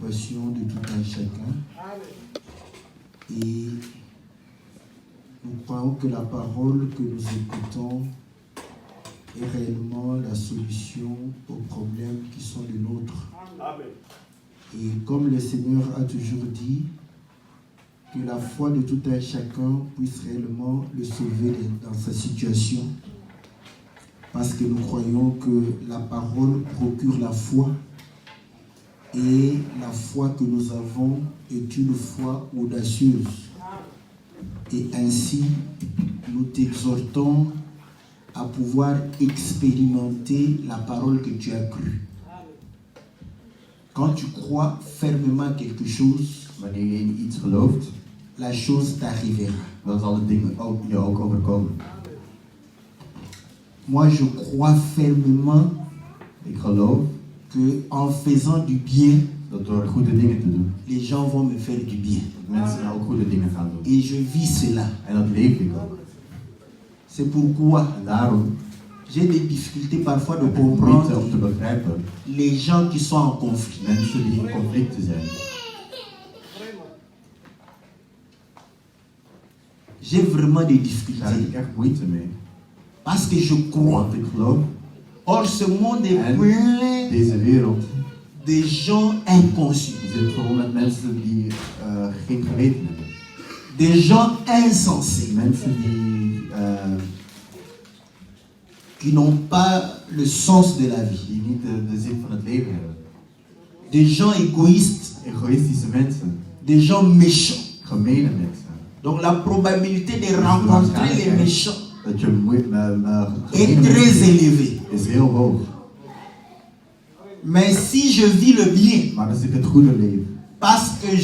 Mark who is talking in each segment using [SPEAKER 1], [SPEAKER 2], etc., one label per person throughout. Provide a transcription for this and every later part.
[SPEAKER 1] préoccupations de tout un chacun. Et nous croyons que la parole que nous écoutons est réellement la solution aux problèmes qui sont les nôtres.
[SPEAKER 2] Amen.
[SPEAKER 1] Et comme le Seigneur a toujours dit, que la foi de tout un chacun puisse réellement le sauver dans sa situation. Parce que nous croyons que la parole procure la foi. Et la foi que nous avons est une foi audacieuse. Et ainsi, nous t'exhortons à pouvoir expérimenter la parole que tu as crue. Quand tu crois fermement quelque chose,
[SPEAKER 3] wanneer je in iets gelooft,
[SPEAKER 1] la chose t'arrivera.
[SPEAKER 3] dan zal het ding je ook overkomen.
[SPEAKER 1] Moi, je crois fermement
[SPEAKER 3] Ik geloof
[SPEAKER 1] que en faisant du bien,
[SPEAKER 3] dat door goede dingen te doen,
[SPEAKER 1] les gens vont me faire du bien.
[SPEAKER 3] mensen ook goede dingen gaan doen.
[SPEAKER 1] Et je vis cela.
[SPEAKER 3] En dat leef ik ook.
[SPEAKER 1] C'est pourquoi
[SPEAKER 3] En daarom
[SPEAKER 1] j'ai des difficultés parfois de
[SPEAKER 3] heb ik moeite om te
[SPEAKER 1] comprendre
[SPEAKER 3] begrijpen
[SPEAKER 1] les gens qui sont en conflit.
[SPEAKER 3] mensen die in conflicten zijn.
[SPEAKER 1] J'ai vraiment des
[SPEAKER 3] Daar heb ik
[SPEAKER 1] difficultés.
[SPEAKER 3] echt moeite mee.
[SPEAKER 1] Parce que je crois.
[SPEAKER 3] Want ik geloof,
[SPEAKER 1] Or, ce monde est
[SPEAKER 3] en
[SPEAKER 1] plein
[SPEAKER 3] deze wereld
[SPEAKER 1] de gens inconscients.
[SPEAKER 3] zit vol met mensen die geen geweten hebben.
[SPEAKER 1] Des gens insensés.
[SPEAKER 3] Mensen
[SPEAKER 1] Qui n'ont pas le sens de la vie.
[SPEAKER 3] die niet de zin van het leven hebben.
[SPEAKER 1] Des gens égoïstes.
[SPEAKER 3] Egoïstische mensen,
[SPEAKER 1] Des gens méchants.
[SPEAKER 3] gemene mensen.
[SPEAKER 1] Donc la probabilité de rencontrer les méchants
[SPEAKER 3] Dat je
[SPEAKER 1] est
[SPEAKER 3] gemene
[SPEAKER 1] très
[SPEAKER 3] mensen
[SPEAKER 1] élevée.
[SPEAKER 3] is heel hoog.
[SPEAKER 1] Mais si je vis le bien,
[SPEAKER 3] Maar als ik het goede leef,
[SPEAKER 1] parce que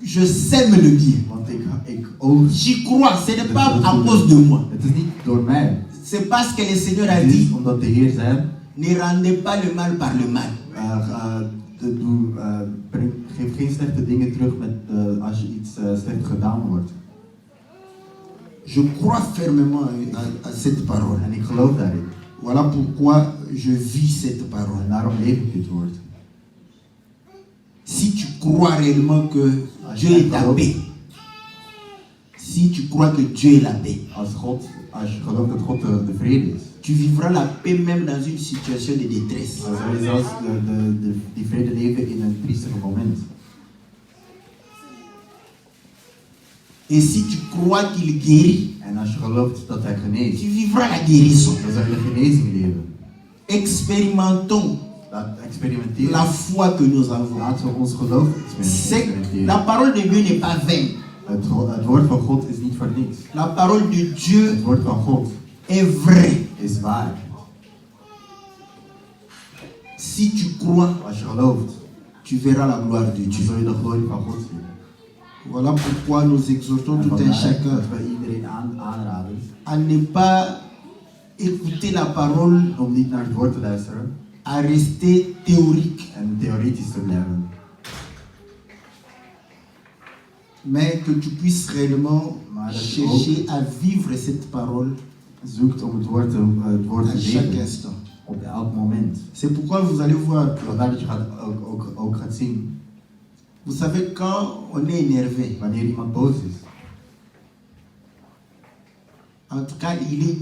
[SPEAKER 1] je sème le bien,
[SPEAKER 3] want ik oogst.
[SPEAKER 1] j'y crois, ce n'est pas à cause de moi.
[SPEAKER 3] Het is niet door mij.
[SPEAKER 1] C'est parce que le Seigneur a
[SPEAKER 3] Het is
[SPEAKER 1] dit,
[SPEAKER 3] omdat de Heer zei,
[SPEAKER 1] ne rendez pas le mal par le mal.
[SPEAKER 3] geef geen slechte dingen terug als je iets slecht gedaan wordt.
[SPEAKER 1] Je crois fermement à cette parole.
[SPEAKER 3] En ik geloof daarin.
[SPEAKER 1] Voilà pourquoi je vis cette parole.
[SPEAKER 3] En daarom leef ik dit woord.
[SPEAKER 1] Si tu crois réellement que Dieu est ta paix, si tu crois que Dieu est la paix,
[SPEAKER 3] Als je gelooft dat God de vrede is,
[SPEAKER 1] tu vivras la paix même dans une situation de détresse.
[SPEAKER 3] dan zal je zelfs die vrede leven in een triestig moment.
[SPEAKER 1] Et si tu crois qu'il guérit,
[SPEAKER 3] En als je gelooft dat hij geneest,
[SPEAKER 1] tu vivras la guérison.
[SPEAKER 3] dan zal je de genezing leven.
[SPEAKER 1] Expérimentons
[SPEAKER 3] Laat experimenteren.
[SPEAKER 1] la foi que nous avons.
[SPEAKER 3] Laten we ons geloof
[SPEAKER 1] C'est-
[SPEAKER 3] experimenteren.
[SPEAKER 1] La parole de Dieu n'est pas vaine.
[SPEAKER 3] Het woord van God is niet voor niets.
[SPEAKER 1] La parole de Dieu
[SPEAKER 3] Het woord van God
[SPEAKER 1] est vraie.
[SPEAKER 3] is waar.
[SPEAKER 1] Si tu crois,
[SPEAKER 3] Als je gelooft,
[SPEAKER 1] tu verras la gloire de
[SPEAKER 3] dan
[SPEAKER 1] Dieu.
[SPEAKER 3] zul je de glorie van God zien.
[SPEAKER 1] Voilà pourquoi nous exhortons
[SPEAKER 3] En
[SPEAKER 1] tout un
[SPEAKER 3] vandaar
[SPEAKER 1] chacun
[SPEAKER 3] dat we iedereen aanraden
[SPEAKER 1] à ne pas écouter la parole,
[SPEAKER 3] om niet naar het woord te luisteren
[SPEAKER 1] à rester théorique,
[SPEAKER 3] en theoretisch te blijven.
[SPEAKER 1] mais que tu puisses réellement
[SPEAKER 3] Maar dat je
[SPEAKER 1] chercher à vivre cette parole
[SPEAKER 3] zoekt om het woord te
[SPEAKER 1] à chaque
[SPEAKER 3] leven
[SPEAKER 1] instant.
[SPEAKER 3] op elk moment.
[SPEAKER 1] C'est pourquoi vous allez voir que,
[SPEAKER 3] Vandaar dat je ook gaat zien
[SPEAKER 1] vous savez, quand on est énervé,
[SPEAKER 3] wanneer iemand boos is.
[SPEAKER 1] en tout cas, il est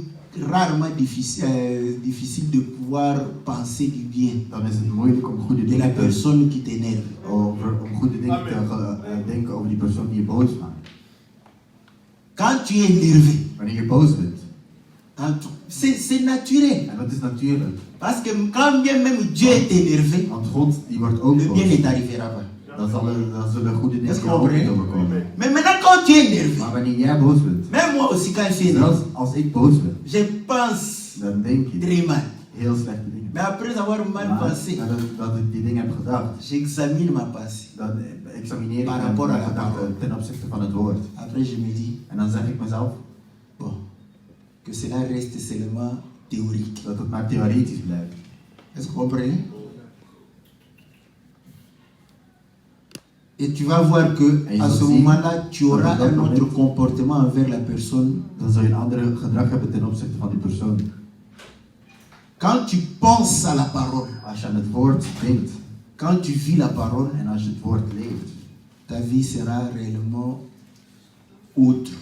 [SPEAKER 1] rarement difficile de pouvoir penser du bien
[SPEAKER 3] Dan is het moeilijk om goede
[SPEAKER 1] de la
[SPEAKER 3] dingen te
[SPEAKER 1] personne qui t'énerve.
[SPEAKER 3] om goede dingen te denken over die persoon die je boos maakt.
[SPEAKER 1] Quand tu es énervé,
[SPEAKER 3] Wanneer je boos bent.
[SPEAKER 1] c'est naturel.
[SPEAKER 3] En dat is natuurlijk.
[SPEAKER 1] Parce que quand bien même Dieu est énervé,
[SPEAKER 3] Want God die wordt ook
[SPEAKER 1] le
[SPEAKER 3] boos.
[SPEAKER 1] bien ne t'arrivera pas.
[SPEAKER 3] Dan zullen goede dingen
[SPEAKER 1] Est-ce que
[SPEAKER 3] jou
[SPEAKER 1] vous
[SPEAKER 3] ook niet
[SPEAKER 1] comprenez?
[SPEAKER 3] overkomen.
[SPEAKER 1] Mais maintenant, quand tu es énervé,
[SPEAKER 3] Maar wanneer jij boos bent,
[SPEAKER 1] même moi aussi quand je suis énervé,
[SPEAKER 3] zelfs als ik boos ben,
[SPEAKER 1] je pense
[SPEAKER 3] dan denk je
[SPEAKER 1] très mal.
[SPEAKER 3] heel slechte dingen.
[SPEAKER 1] Mais après avoir mal
[SPEAKER 3] Maar
[SPEAKER 1] pensé,
[SPEAKER 3] nadat ik die dingen heb gedacht,
[SPEAKER 1] j'examine ma pensée.
[SPEAKER 3] dan examineer ik
[SPEAKER 1] Par
[SPEAKER 3] mijn
[SPEAKER 1] rapport à la
[SPEAKER 3] gedachten
[SPEAKER 1] parole.
[SPEAKER 3] ten opzichte van het woord.
[SPEAKER 1] Après, je me dis,
[SPEAKER 3] En dan zeg ik mezelf
[SPEAKER 1] bon, que cela reste seulement théorique.
[SPEAKER 3] dat het maar theoretisch blijft.
[SPEAKER 1] Est-ce que vous comprenez? Et tu vas voir que
[SPEAKER 3] Et
[SPEAKER 1] à
[SPEAKER 3] ils
[SPEAKER 1] ce
[SPEAKER 3] aussi,
[SPEAKER 1] moment-là, tu auras
[SPEAKER 3] dans
[SPEAKER 1] un
[SPEAKER 3] le
[SPEAKER 1] autre
[SPEAKER 3] moment,
[SPEAKER 1] comportement envers la personne.
[SPEAKER 3] Dan zul je een ander gedrag hebben ten opzichte van die persoon.
[SPEAKER 1] Quand tu penses à la parole,
[SPEAKER 3] Als je aan het woord denkt,
[SPEAKER 1] Quand tu vis la parole,
[SPEAKER 3] En als je het woord leeft,
[SPEAKER 1] ta vie sera réellement autre.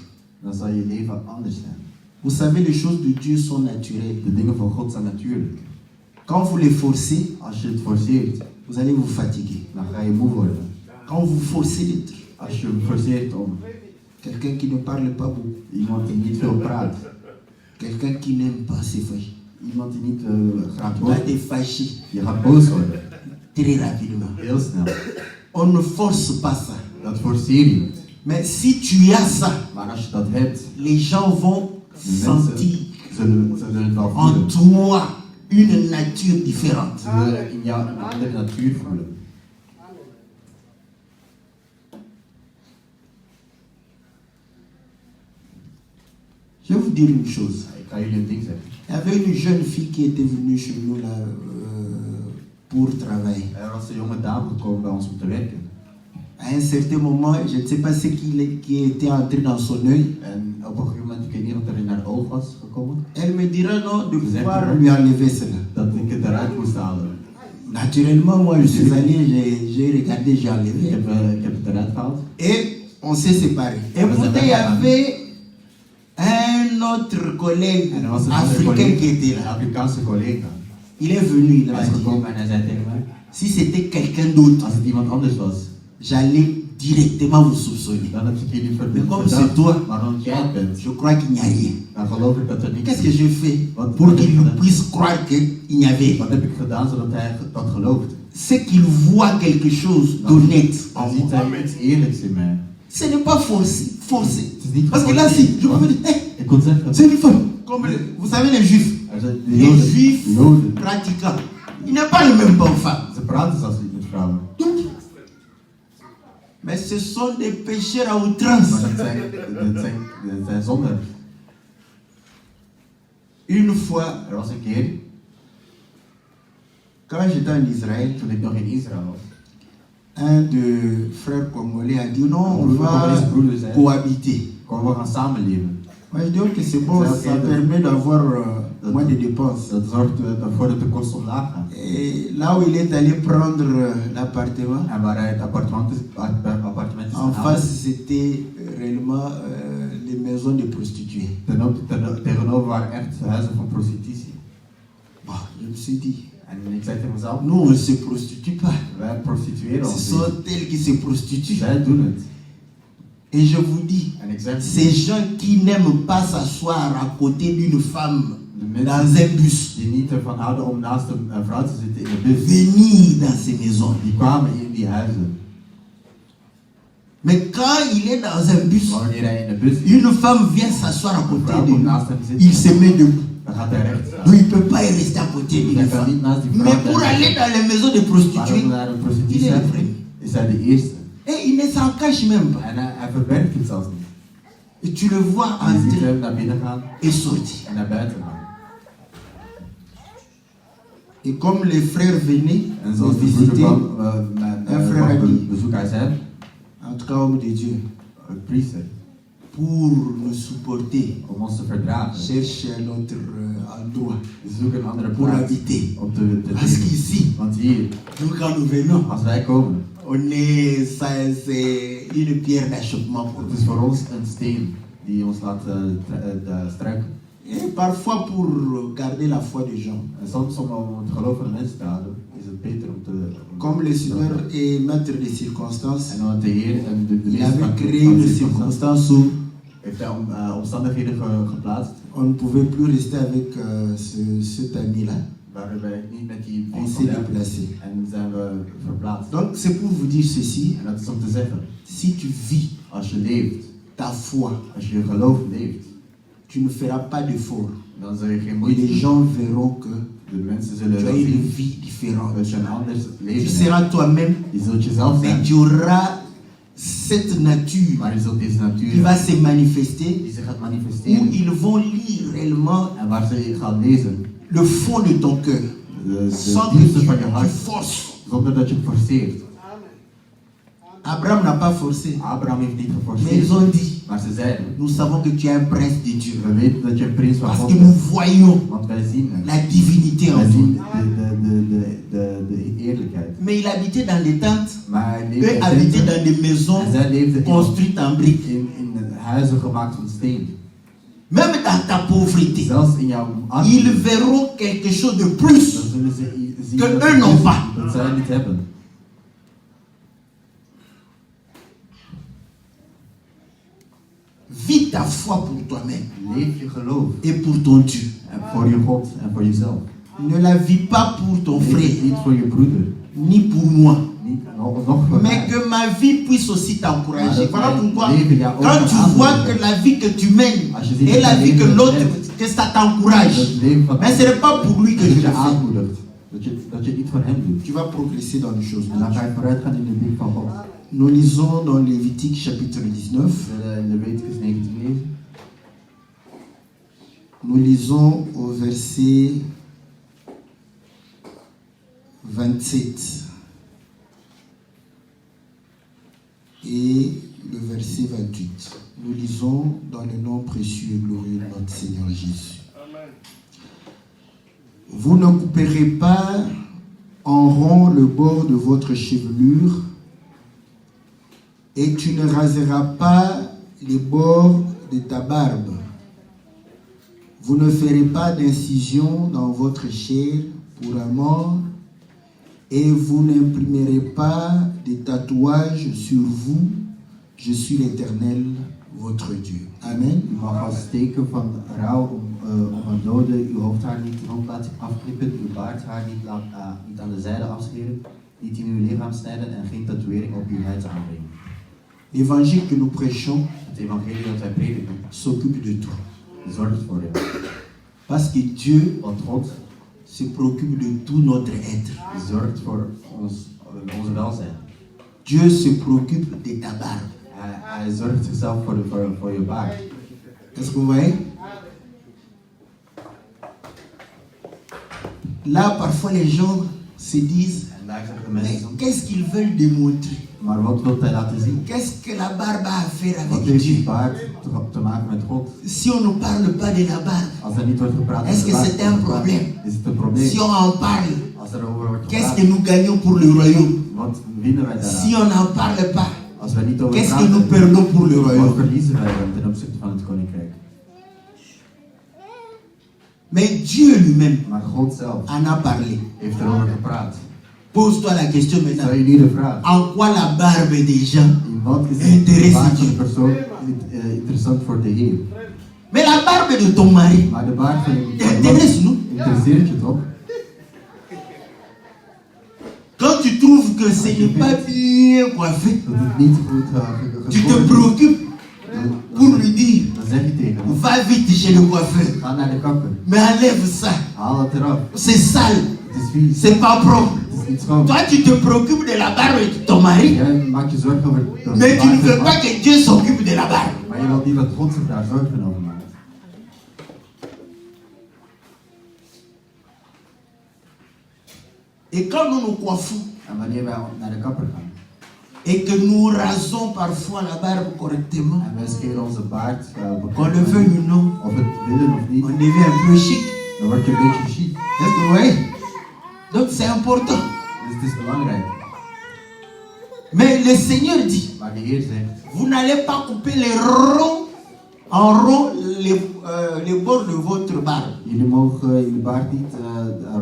[SPEAKER 3] dan zal je leven anders zijn.
[SPEAKER 1] Vous savez, les choses de Dieu sont naturelles.
[SPEAKER 3] De dingen van God zijn natuurlijk.
[SPEAKER 1] Quand vous les forcez,
[SPEAKER 3] Als je het forceert,
[SPEAKER 1] vous allez vous fatiguer.
[SPEAKER 3] dan ga je moe worden.
[SPEAKER 1] Quand vous forcez d'être
[SPEAKER 3] Als je forceert om
[SPEAKER 1] quelqu'un qui ne parle pas beaucoup,
[SPEAKER 3] iemand die niet veel praat,
[SPEAKER 1] quelqu'un qui n'aime pas se fâcher,
[SPEAKER 3] iemand die niet graag
[SPEAKER 1] tu vas
[SPEAKER 3] wordt,
[SPEAKER 1] te fâcher
[SPEAKER 3] je gaat boos worden.
[SPEAKER 1] très rapidement.
[SPEAKER 3] Heel snel.
[SPEAKER 1] On ne force pas ça.
[SPEAKER 3] Dat forceer je niet.
[SPEAKER 1] Mais si tu as ça,
[SPEAKER 3] Maar als je dat hebt,
[SPEAKER 1] les gens vont
[SPEAKER 3] de
[SPEAKER 1] sentir
[SPEAKER 3] mensen zullen het wel
[SPEAKER 1] en
[SPEAKER 3] voelen.
[SPEAKER 1] toi une nature différente.
[SPEAKER 3] Ze zullen in jou een andere natuur voelen.
[SPEAKER 1] Je vais vous dire une chose.
[SPEAKER 3] Ik ga jullie een ding zeggen.
[SPEAKER 1] Il y avait une jeune fille qui était venue chez nous là pour travailler.
[SPEAKER 3] Er was een jonge dame gekomen bij ons om te werken.
[SPEAKER 1] À un certain moment, je ne sais pas ce qui était entré dans son œil.
[SPEAKER 3] En op een gegeven moment, ik weet niet wat er in haar oog was gekomen,
[SPEAKER 1] Elle me dira non de
[SPEAKER 3] Vous
[SPEAKER 1] pouvoir
[SPEAKER 3] êtes
[SPEAKER 1] lui enlever cela.
[SPEAKER 3] dat ik het eruit moest halen.
[SPEAKER 1] Naturellement, moi je suis allé, j'ai regardé, j'ai enlevé.
[SPEAKER 3] Ik heb het eruit gehaald.
[SPEAKER 1] Et on s'est séparés. Et
[SPEAKER 3] Vous
[SPEAKER 1] pourtant,
[SPEAKER 3] avez
[SPEAKER 1] il y
[SPEAKER 3] pas
[SPEAKER 1] avait un autre collègue
[SPEAKER 3] En er was een andere
[SPEAKER 1] africain qui était
[SPEAKER 3] collega, een
[SPEAKER 1] là.
[SPEAKER 3] Afrikaanse collega.
[SPEAKER 1] Il est venu, il
[SPEAKER 3] Hij
[SPEAKER 1] m'a
[SPEAKER 3] is
[SPEAKER 1] dit,
[SPEAKER 3] gekomen en hij zei tegen mij,
[SPEAKER 1] si c'était quelqu'un d'autre,
[SPEAKER 3] als het iemand anders was,
[SPEAKER 1] j'allais directement vous soupçonner.
[SPEAKER 3] dan heb ik jullie
[SPEAKER 1] Mais comme
[SPEAKER 3] verdacht.
[SPEAKER 1] c'est toi,
[SPEAKER 3] Maar omdat jij het bent,
[SPEAKER 1] je crois qu'il n'y a rien.
[SPEAKER 3] dan geloof ik dat er niks
[SPEAKER 1] Qu'est-ce que
[SPEAKER 3] is.
[SPEAKER 1] j'ai fait
[SPEAKER 3] Wat-
[SPEAKER 1] pour
[SPEAKER 3] wat
[SPEAKER 1] qu'il
[SPEAKER 3] heb je gedaan?
[SPEAKER 1] puisse croire qu'il n'y avait rien?
[SPEAKER 3] Wat heb ik gedaan zodat hij dat gelooft?
[SPEAKER 1] C'est qu'il voit quelque chose d'honnête en
[SPEAKER 3] Dan ziet
[SPEAKER 1] moi.
[SPEAKER 3] hij iets eerlijks in mij.
[SPEAKER 1] Ce n'est pas forcé. Forcé.
[SPEAKER 3] Het is niet
[SPEAKER 1] Parce que là,
[SPEAKER 3] geforceerd.
[SPEAKER 1] si, je peux me dire, hey,
[SPEAKER 3] Ik kon zeggen,
[SPEAKER 1] c'est une femme. Comme vous savez, les juifs.
[SPEAKER 3] er zijn de
[SPEAKER 1] Les
[SPEAKER 3] Joden,
[SPEAKER 1] juifs
[SPEAKER 3] de Joden,
[SPEAKER 1] pratiquants. Ils n'ont pas le même bon femme.
[SPEAKER 3] ze praten zelfs niet met vrouwen.
[SPEAKER 1] Mais ce sont des pécheurs à outrance.
[SPEAKER 3] Maar dat zijn zondaars.
[SPEAKER 1] Une fois,
[SPEAKER 3] Er was een keer,
[SPEAKER 1] quand j'étais en Israël,
[SPEAKER 3] toen ik nog in Israël was,
[SPEAKER 1] un de frères congolais a dit non, on va
[SPEAKER 3] Congolese broeders, hè,
[SPEAKER 1] cohabiter.
[SPEAKER 3] kon we gaan samenleven.
[SPEAKER 1] Moi je dis ok, c'est bon,
[SPEAKER 3] C'est ok,
[SPEAKER 1] ça
[SPEAKER 3] de-
[SPEAKER 1] permet d'avoir moins de dépenses.
[SPEAKER 3] Dat zorgt ervoor dat de kosten omlaag gaan.
[SPEAKER 1] Et là où il est allé prendre l'appartement,
[SPEAKER 3] En waar hij het appartement is
[SPEAKER 1] en
[SPEAKER 3] gaan
[SPEAKER 1] face
[SPEAKER 3] halen,
[SPEAKER 1] c'était réellement les maisons de prostituées.
[SPEAKER 3] tegenover waren echt huizen van prostitutie.
[SPEAKER 1] Bon, je me suis dit,
[SPEAKER 3] En ik zei tegen mezelf,
[SPEAKER 1] nous on ne se prostitue pas.
[SPEAKER 3] wij prostitueren
[SPEAKER 1] Ce
[SPEAKER 3] ons
[SPEAKER 1] sont
[SPEAKER 3] niet.
[SPEAKER 1] elles qui se prostituent.
[SPEAKER 3] Zij doen het.
[SPEAKER 1] Et je vous dis,
[SPEAKER 3] En ik zeg,
[SPEAKER 1] ces gens qui n'aiment pas s'asseoir à côté d'une femme
[SPEAKER 3] de
[SPEAKER 1] dans
[SPEAKER 3] mensen
[SPEAKER 1] un bus,
[SPEAKER 3] die niet ervan houden om naast een vrouw te zitten in de bus,
[SPEAKER 1] venir dans ces maisons.
[SPEAKER 3] die kwamen in die huizen.
[SPEAKER 1] Mais quand il est dans un bus,
[SPEAKER 3] Maar wanneer hij in de bus is,
[SPEAKER 1] une femme vient s'asseoir à
[SPEAKER 3] een
[SPEAKER 1] côté
[SPEAKER 3] vrouw
[SPEAKER 1] de
[SPEAKER 3] komt
[SPEAKER 1] lui.
[SPEAKER 3] naast hem
[SPEAKER 1] Il
[SPEAKER 3] zitten,
[SPEAKER 1] se met debout.
[SPEAKER 3] dan gaat hij recht
[SPEAKER 1] Donc
[SPEAKER 3] staan.
[SPEAKER 1] il ne peut pas y rester à côté
[SPEAKER 3] Hij
[SPEAKER 1] d'une
[SPEAKER 3] kan niet
[SPEAKER 1] femme.
[SPEAKER 3] naast die vrouw
[SPEAKER 1] Mais pour
[SPEAKER 3] blijven.
[SPEAKER 1] aller dans les maisons de
[SPEAKER 3] Maar
[SPEAKER 1] prostituées,
[SPEAKER 3] om naar een
[SPEAKER 1] il
[SPEAKER 3] prostitutie
[SPEAKER 1] est le
[SPEAKER 3] te
[SPEAKER 1] premier.
[SPEAKER 3] is hij de eerste.
[SPEAKER 1] Et il ne s'en cache même pas.
[SPEAKER 3] En hij verbergt het zelfs niet.
[SPEAKER 1] Et tu le vois
[SPEAKER 3] En je ziet
[SPEAKER 1] entrer
[SPEAKER 3] hem naar binnen gaan
[SPEAKER 1] et sortir.
[SPEAKER 3] en naar buiten gaan.
[SPEAKER 1] Et comme les frères venaient
[SPEAKER 3] En
[SPEAKER 1] nous
[SPEAKER 3] zoals de broeder
[SPEAKER 1] visiter,
[SPEAKER 3] kwam
[SPEAKER 1] een frère
[SPEAKER 3] met
[SPEAKER 1] die-
[SPEAKER 3] bezoek, hij zei,
[SPEAKER 1] en tout cas homme de Dieu,
[SPEAKER 3] een priester,
[SPEAKER 1] pour nous supporter,
[SPEAKER 3] om ons te verdragen.
[SPEAKER 1] cherche un autre endroit
[SPEAKER 3] We zoeken een andere
[SPEAKER 1] pour
[SPEAKER 3] plaats
[SPEAKER 1] habiter.
[SPEAKER 3] om te
[SPEAKER 1] Parce
[SPEAKER 3] leven.
[SPEAKER 1] qu'ici,
[SPEAKER 3] Want hier,
[SPEAKER 1] nous quand nous venons,
[SPEAKER 3] als wij komen,
[SPEAKER 1] on est, c'est une pierre d'achoppement pour
[SPEAKER 3] het
[SPEAKER 1] nous.
[SPEAKER 3] is voor ons een steen die ons laat struiken.
[SPEAKER 1] Et parfois pour garder la foi des gens.
[SPEAKER 3] En soms om het geloof van de mensen te houden, is het beter om te...
[SPEAKER 1] Comme le Seigneur est maître des circonstances,
[SPEAKER 3] En omdat de Heer en de
[SPEAKER 1] il
[SPEAKER 3] meester
[SPEAKER 1] avait
[SPEAKER 3] van
[SPEAKER 1] créé
[SPEAKER 3] van
[SPEAKER 1] une
[SPEAKER 3] circonstanties
[SPEAKER 1] circonstance où
[SPEAKER 3] heeft hij omstandigheden geplaatst,
[SPEAKER 1] on ne pouvait plus rester avec cet ami-là.
[SPEAKER 3] waar wij niet met die
[SPEAKER 1] On
[SPEAKER 3] vriend
[SPEAKER 1] s'est
[SPEAKER 3] van hem
[SPEAKER 1] déplacé.
[SPEAKER 3] en zijn we verplaatst.
[SPEAKER 1] Donc c'est pour vous dire ceci,
[SPEAKER 3] En dat is om te zeggen,
[SPEAKER 1] si tu vis
[SPEAKER 3] als je leeft,
[SPEAKER 1] ta foi,
[SPEAKER 3] als je je geloof leeft,
[SPEAKER 1] tu ne feras pas d'effort.
[SPEAKER 3] dan zul je geen
[SPEAKER 1] Et
[SPEAKER 3] moeite
[SPEAKER 1] les
[SPEAKER 3] doen.
[SPEAKER 1] gens verront que
[SPEAKER 3] De mensen
[SPEAKER 1] tu
[SPEAKER 3] zullen
[SPEAKER 1] as
[SPEAKER 3] wel
[SPEAKER 1] une
[SPEAKER 3] zien
[SPEAKER 1] vie différente.
[SPEAKER 3] dat je een anders
[SPEAKER 1] Tu
[SPEAKER 3] leven hebt.
[SPEAKER 1] seras toi-même,
[SPEAKER 3] Je zult jezelf
[SPEAKER 1] mais
[SPEAKER 3] zijn,
[SPEAKER 1] tu auras cette nature
[SPEAKER 3] maar je zult deze natuur
[SPEAKER 1] qui va se manifester,
[SPEAKER 3] die zich gaat
[SPEAKER 1] où
[SPEAKER 3] manifesteren
[SPEAKER 1] ils vont lire réellement
[SPEAKER 3] en waar ze gaan lezen,
[SPEAKER 1] le fond de ton cœur,
[SPEAKER 3] de
[SPEAKER 1] sans que
[SPEAKER 3] diepste
[SPEAKER 1] tu,
[SPEAKER 3] van je
[SPEAKER 1] tu
[SPEAKER 3] hart,
[SPEAKER 1] forces.
[SPEAKER 3] zonder dat je het forceert.
[SPEAKER 1] Abraham n'a pas forcé.
[SPEAKER 3] Abraham heeft niet
[SPEAKER 1] Mais ils
[SPEAKER 3] geforceerd.
[SPEAKER 1] ont dit,
[SPEAKER 3] Maar ze zeiden,
[SPEAKER 1] nous savons que tu es un prince de Dieu.
[SPEAKER 3] we weten dat je een prins van
[SPEAKER 1] Parce
[SPEAKER 3] God
[SPEAKER 1] que nous
[SPEAKER 3] bent.
[SPEAKER 1] voyons
[SPEAKER 3] Want wij zien het.
[SPEAKER 1] la divinité en
[SPEAKER 3] Wij
[SPEAKER 1] toi.
[SPEAKER 3] zien de eerlijkheid.
[SPEAKER 1] Mais il habitait dans les tentes.
[SPEAKER 3] Maar hij
[SPEAKER 1] Eux
[SPEAKER 3] leefde
[SPEAKER 1] habitaient
[SPEAKER 3] in
[SPEAKER 1] dans des maisons
[SPEAKER 3] en zij leefden
[SPEAKER 1] construites en briques.
[SPEAKER 3] in huizen gemaakt van steen.
[SPEAKER 1] Même dans ta pauvreté,
[SPEAKER 3] Zelfs in jouw
[SPEAKER 1] ils
[SPEAKER 3] armoede.
[SPEAKER 1] verront quelque chose de plus.
[SPEAKER 3] Dan zullen ze zien
[SPEAKER 1] Que
[SPEAKER 3] dat
[SPEAKER 1] eux n'ont pas.
[SPEAKER 3] dat zij niet hebben.
[SPEAKER 1] Vis ta foi pour toi-même
[SPEAKER 3] Leef je geloof.
[SPEAKER 1] et pour ton Dieu.
[SPEAKER 3] En voor je God en voor jezelf.
[SPEAKER 1] Ne la vis pas pour ton
[SPEAKER 3] Leef
[SPEAKER 1] frère,
[SPEAKER 3] niet voor je broeder.
[SPEAKER 1] ni pour moi.
[SPEAKER 3] Niet nog voor
[SPEAKER 1] Mais
[SPEAKER 3] mij.
[SPEAKER 1] que ma vie puisse aussi t'encourager. Voilà pourquoi,
[SPEAKER 3] Leven, ja, ook
[SPEAKER 1] quand
[SPEAKER 3] een
[SPEAKER 1] tu
[SPEAKER 3] aanmoediger.
[SPEAKER 1] vois que la vie que tu mènes
[SPEAKER 3] Als je ziet
[SPEAKER 1] et
[SPEAKER 3] dat
[SPEAKER 1] la
[SPEAKER 3] je
[SPEAKER 1] vie que
[SPEAKER 3] leven
[SPEAKER 1] l'autre,
[SPEAKER 3] hebt,
[SPEAKER 1] que ça t'encourage.
[SPEAKER 3] dat leven van
[SPEAKER 1] Mais ce n'est pas pour lui que
[SPEAKER 3] dat
[SPEAKER 1] je
[SPEAKER 3] je
[SPEAKER 1] le fais.
[SPEAKER 3] aanmoedigt. Dat je het niet voor hem doet.
[SPEAKER 1] Tu vas progresser dans les choses.
[SPEAKER 3] En dan ga je vooruit gaan in de dingen van God.
[SPEAKER 1] Nous lisons dans Lévitique chapitre 19.
[SPEAKER 3] We zullen in Leviticus 19 lezen.
[SPEAKER 1] Nous lisons au verset 27 et le verset 28. Nous lisons dans le nom précieux et glorieux de notre Seigneur Jésus. Vous ne couperez pas en rond le bord de votre chevelure et tu ne raseras pas les bords de ta barbe. Vous ne ferez pas d'incision dans votre chair pour un mort et vous n'imprimerez pas de tatouages sur vous. Je suis l'Éternel, votre Dieu. Amen.
[SPEAKER 3] U mag als teken van rouw om een dode uw hoofdhaar niet rond laten afknippen, uw baardhaar niet aan de zijde afscheren, niet in uw lichaam snijden en geen tatoeëring op uw huid aanbrengen.
[SPEAKER 1] L'évangile que nous prêchons
[SPEAKER 3] Het evangelie dat wij prediken
[SPEAKER 1] s'occupe de tout.
[SPEAKER 3] zorgt voor jou.
[SPEAKER 1] Parce que Dieu
[SPEAKER 3] Want God
[SPEAKER 1] se préoccupe de tout notre être.
[SPEAKER 3] zorgt voor onze welzijn.
[SPEAKER 1] Dieu se préoccupe de ta barbe.
[SPEAKER 3] Hij zorgt zichzelf voor je baard.
[SPEAKER 1] Est-ce que vous voyez? Là, parfois, les gens se disent,
[SPEAKER 3] En daar zeggen de
[SPEAKER 1] mais
[SPEAKER 3] mensen,
[SPEAKER 1] qu'est-ce qu'ils veulent démontrer?
[SPEAKER 3] maar wat wil hij laten zien?
[SPEAKER 1] Qu'est-ce que la barbe a à faire
[SPEAKER 3] Wat
[SPEAKER 1] avec
[SPEAKER 3] heeft die
[SPEAKER 1] Dieu?
[SPEAKER 3] baard te maken met God?
[SPEAKER 1] Si on ne parle pas de la barbe,
[SPEAKER 3] Als er niet wordt gepraat
[SPEAKER 1] Est-ce
[SPEAKER 3] over de
[SPEAKER 1] que
[SPEAKER 3] baard,
[SPEAKER 1] c'est un problème?
[SPEAKER 3] is het een probleem.
[SPEAKER 1] si on en parle,
[SPEAKER 3] Als er over wordt
[SPEAKER 1] qu'est-ce
[SPEAKER 3] gepraat,
[SPEAKER 1] que nous gagnons pour le royaume?
[SPEAKER 3] wat winnen wij
[SPEAKER 1] Si
[SPEAKER 3] daaraan?
[SPEAKER 1] on n'en parle pas,
[SPEAKER 3] Als wij niet over
[SPEAKER 1] qu'est-ce que nous
[SPEAKER 3] praten,
[SPEAKER 1] perdons pour le
[SPEAKER 3] wat
[SPEAKER 1] royaume?
[SPEAKER 3] verliezen wij dan ten opzichte van het koninkrijk?
[SPEAKER 1] Mais Dieu lui-même
[SPEAKER 3] Maar God zelf
[SPEAKER 1] en a parlé.
[SPEAKER 3] heeft erover gepraat.
[SPEAKER 1] Pose-toi la question
[SPEAKER 3] Stel
[SPEAKER 1] maintenant.
[SPEAKER 3] je nu de vraag,
[SPEAKER 1] En quoi la barbe des gens
[SPEAKER 3] in wat is
[SPEAKER 1] Intéresse
[SPEAKER 3] de baard van
[SPEAKER 1] Dieu.
[SPEAKER 3] de persoon interessant voor de Heer?
[SPEAKER 1] Mais la barbe de ton mari
[SPEAKER 3] Maar de baard van je
[SPEAKER 1] t'intéresse, non?
[SPEAKER 3] interesseert je toch?
[SPEAKER 1] Quand tu trouves que ce n'est pas bien coiffé,
[SPEAKER 3] Dat het niet goed
[SPEAKER 1] tu te
[SPEAKER 3] geschoren is,
[SPEAKER 1] préoccupes pour lui dire,
[SPEAKER 3] dan zeg je tegen hem,
[SPEAKER 1] va vite chez le coiffeur,
[SPEAKER 3] ga naar de kapper,
[SPEAKER 1] mais enlève ça.
[SPEAKER 3] haal het eraf.
[SPEAKER 1] C'est sale,
[SPEAKER 3] Het is vies,
[SPEAKER 1] c'est pas propre.
[SPEAKER 3] het is niet schoon.
[SPEAKER 1] Toi, tu te préoccupes de la barbe de ton mari,
[SPEAKER 3] Jij maakt je zorgen over de
[SPEAKER 1] mais tu ne
[SPEAKER 3] baard
[SPEAKER 1] veux
[SPEAKER 3] van
[SPEAKER 1] pas
[SPEAKER 3] God,
[SPEAKER 1] que Dieu s'occupe de la barbe.
[SPEAKER 3] maar je wilt niet dat God zich daar zorgen over maakt.
[SPEAKER 1] Et quand nous nous coiffons
[SPEAKER 3] En wanneer wij naar de kapper gaan
[SPEAKER 1] et que nous rasons parfois la barbe correctement,
[SPEAKER 3] en wij scheren onze baard,
[SPEAKER 1] qu'on le veuille ou non,
[SPEAKER 3] of het willen of niet,
[SPEAKER 1] on devient un peu chic.
[SPEAKER 3] dan word je een beetje chic.
[SPEAKER 1] Est-ce que vous voyez? Donc c'est important.
[SPEAKER 3] Dus het is belangrijk.
[SPEAKER 1] Mais le Seigneur dit,
[SPEAKER 3] Maar de Heer zegt,
[SPEAKER 1] vous n'allez pas couper les ronds, en rond les bords de votre barbe.
[SPEAKER 3] jullie mogen jullie baard niet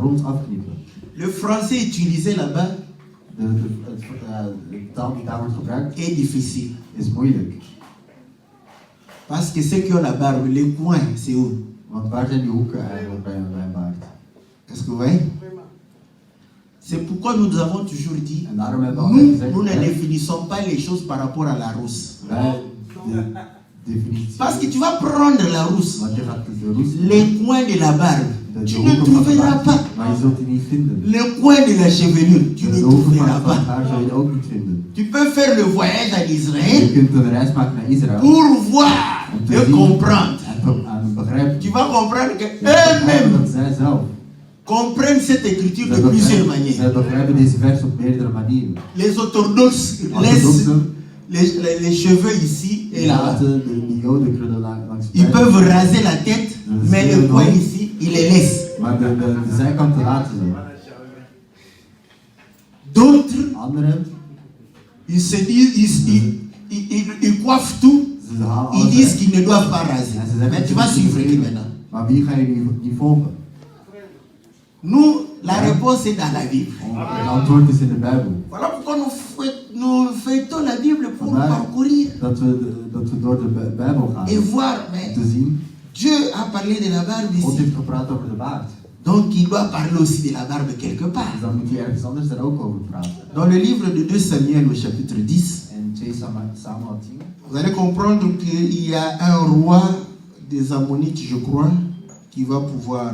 [SPEAKER 3] rond afknippen.
[SPEAKER 1] Le français utilisé là-bas
[SPEAKER 3] De taal die daar wordt gebruikt
[SPEAKER 1] est difficile.
[SPEAKER 3] is moeilijk.
[SPEAKER 1] Parce que ceux qui ont la barbe, les coins, c'est où?
[SPEAKER 3] Want waar zijn die hoeken eigenlijk bij een baard?
[SPEAKER 1] Est-ce que vous voyez? C'est pourquoi nous avons toujours dit,
[SPEAKER 3] En daarom hebben we altijd gezegd,
[SPEAKER 1] nous ne définissons pas les choses par rapport à la rousse.
[SPEAKER 3] wij de definitie.
[SPEAKER 1] Parce que tu vas prendre la rousse,
[SPEAKER 3] Want je gaat de roes,
[SPEAKER 1] les coins de la barbe,
[SPEAKER 3] de
[SPEAKER 1] tu ne
[SPEAKER 3] hoeken van de
[SPEAKER 1] trouveras
[SPEAKER 3] baard,
[SPEAKER 1] pas.
[SPEAKER 3] maar je zult die niet vinden.
[SPEAKER 1] Les coins de la chevelure, tu
[SPEAKER 3] De
[SPEAKER 1] ne
[SPEAKER 3] hoeken van
[SPEAKER 1] trouveras
[SPEAKER 3] het
[SPEAKER 1] pas.
[SPEAKER 3] haar zul je ook niet vinden.
[SPEAKER 1] Tu peux faire le voyage à
[SPEAKER 3] Je
[SPEAKER 1] Israël
[SPEAKER 3] kunt een reis maken naar Israël
[SPEAKER 1] pour voir
[SPEAKER 3] om te
[SPEAKER 1] et
[SPEAKER 3] zien
[SPEAKER 1] comprendre.
[SPEAKER 3] en begrijpen.
[SPEAKER 1] Tu vas comprendre que
[SPEAKER 3] Je begrijpt
[SPEAKER 1] eux-mêmes,
[SPEAKER 3] dat zij zelf
[SPEAKER 1] comprennent cette écriture de plusieurs manières.
[SPEAKER 3] Zij begrijpen deze vers op meerdere manieren.
[SPEAKER 1] Les orthodoxes laissent les cheveux ici et là.
[SPEAKER 3] De Joden krullen langs
[SPEAKER 1] Ils peuvent raser la tête, mais le poil ici, ils les laissent.
[SPEAKER 3] Maar de zijkanten laten ze.
[SPEAKER 1] D'autres,
[SPEAKER 3] Anderen,
[SPEAKER 1] ils se disent, ils coiffent tout.
[SPEAKER 3] ze halen
[SPEAKER 1] Ils
[SPEAKER 3] alles
[SPEAKER 1] disent
[SPEAKER 3] weg.
[SPEAKER 1] qu'ils ne doivent pas raser.
[SPEAKER 3] En ze zeggen,
[SPEAKER 1] Mais tu vas suivre qui maintenant?
[SPEAKER 3] Maar wie ga je niet volgen?
[SPEAKER 1] Nous, la réponse est dans la Bible.
[SPEAKER 3] Het antwoord is in de Bijbel.
[SPEAKER 1] Voilà pourquoi nous feuilletons la Bible pour parcourir
[SPEAKER 3] Dat we door de Bijbel gaan.
[SPEAKER 1] et voir. Mais
[SPEAKER 3] Te zien,
[SPEAKER 1] Dieu a parlé de la barbe
[SPEAKER 3] God
[SPEAKER 1] ici.
[SPEAKER 3] heeft gepraat over de baard.
[SPEAKER 1] Donc il doit parler aussi de la barbe quelque part.
[SPEAKER 3] Dus dan moet hij ergens anders daar ook over praten.
[SPEAKER 1] Dans le livre de 2 Samuel au chapitre 10,
[SPEAKER 3] En 2 Samuel 10.
[SPEAKER 1] vous allez comprendre qu'il y a un roi des Ammonites, je crois, qui va pouvoir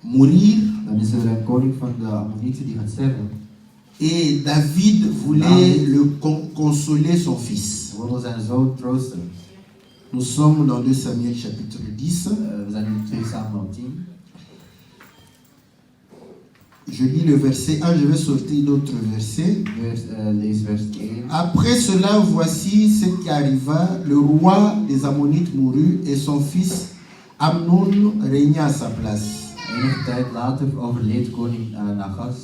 [SPEAKER 1] mourir.
[SPEAKER 3] Dan is er een koning van de Ammonieten die gaat sterven.
[SPEAKER 1] Et David voulait consoler son fils.
[SPEAKER 3] Ze wilden zijn zoon troosten.
[SPEAKER 1] Nous sommes dans 2 Samuel chapitre 10.
[SPEAKER 3] We zijn in 2 Samuel 10.
[SPEAKER 1] Je lis le verset 1, je vais sortir d'autres versets.
[SPEAKER 3] Lees vers 1.
[SPEAKER 1] Après cela, voici ce qui arriva. Le roi des Ammonites mourut et son fils Amnon régna à sa place.
[SPEAKER 3] Enige tijd later overleed koning Nagas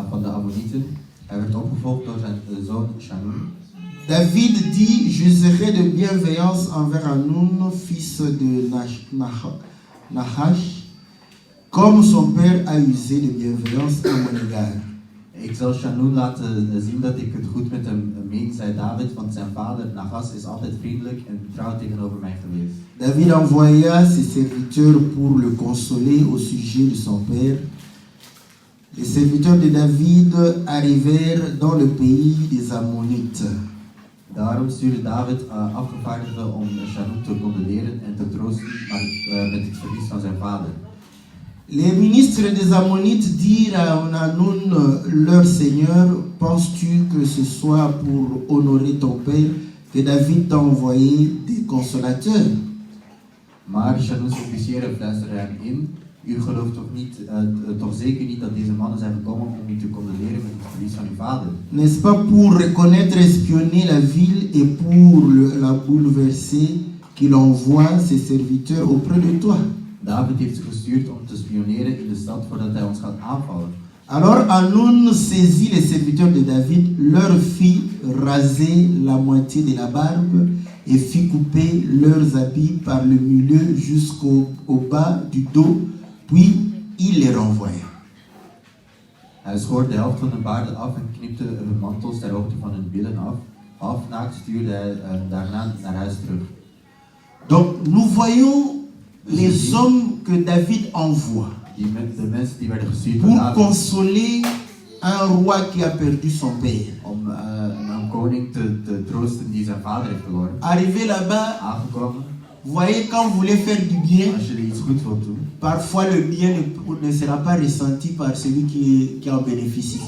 [SPEAKER 3] van de Ammonieten. Hij werd opgevolgd door zijn zoon Shanun.
[SPEAKER 1] David dit, j'userai de bienveillance envers Amnon, fils de Nahash, comme son père a usé de bienveillance à mon égard.
[SPEAKER 3] Ik zal Shanun laten zien dat ik het goed met hem meen, zei David, want zijn vader Nagas is altijd vriendelijk en trouw tegenover mij geweest.
[SPEAKER 1] David envoya ses serviteurs pour le consoler au sujet de son père. Les serviteurs de David arrivèrent dans le pays des Ammonites.
[SPEAKER 3] Daarom stuurde David afgevaardigden om Shanun te condoleren en te troosten met het verlies van zijn vader.
[SPEAKER 1] Les ministres des Ammonites dirent à Hanun, leur seigneur, penses-tu que ce soit pour honorer ton père que David t'a envoyé des consolateurs?
[SPEAKER 3] Maar Shanun's officieren fluisterden hem in, u gelooft toch zeker niet dat deze mannen zijn gekomen om u te condoleren met het verlies van uw vader?
[SPEAKER 1] N'est-ce pas pour reconnaître, espionner la ville et pour la bouleverser qu'il envoie ses serviteurs auprès de toi?
[SPEAKER 3] David heeft ze gestuurd om te spioneren in de stad voordat hij ons gaat aanvallen.
[SPEAKER 1] Alors Hanun saisit les serviteurs de David, leur fit raser la moitié de la barbe et fit couper leurs habits par le milieu jusqu'au bas du dos, puis il les renvoya.
[SPEAKER 3] Hij schoor de helft van de baarden af en knipte hun mantels ter hoogte van hun billen af. Halfnaakt stuurde hij daarna naar huis terug.
[SPEAKER 1] Donc nous voyons les hommes que David envoie
[SPEAKER 3] De mensen die werden gestuurd door
[SPEAKER 1] pour
[SPEAKER 3] David
[SPEAKER 1] consoler un roi qui a perdu son père.
[SPEAKER 3] om een koning te troosten die zijn vader heeft verloren.
[SPEAKER 1] Arrivé là-bas,
[SPEAKER 3] Aangekomen,
[SPEAKER 1] vous voyez, quand vous voulez faire du bien,
[SPEAKER 3] als je er iets goed wilt doen,
[SPEAKER 1] parfois le bien ne sera pas ressenti par celui qui en bénéficie.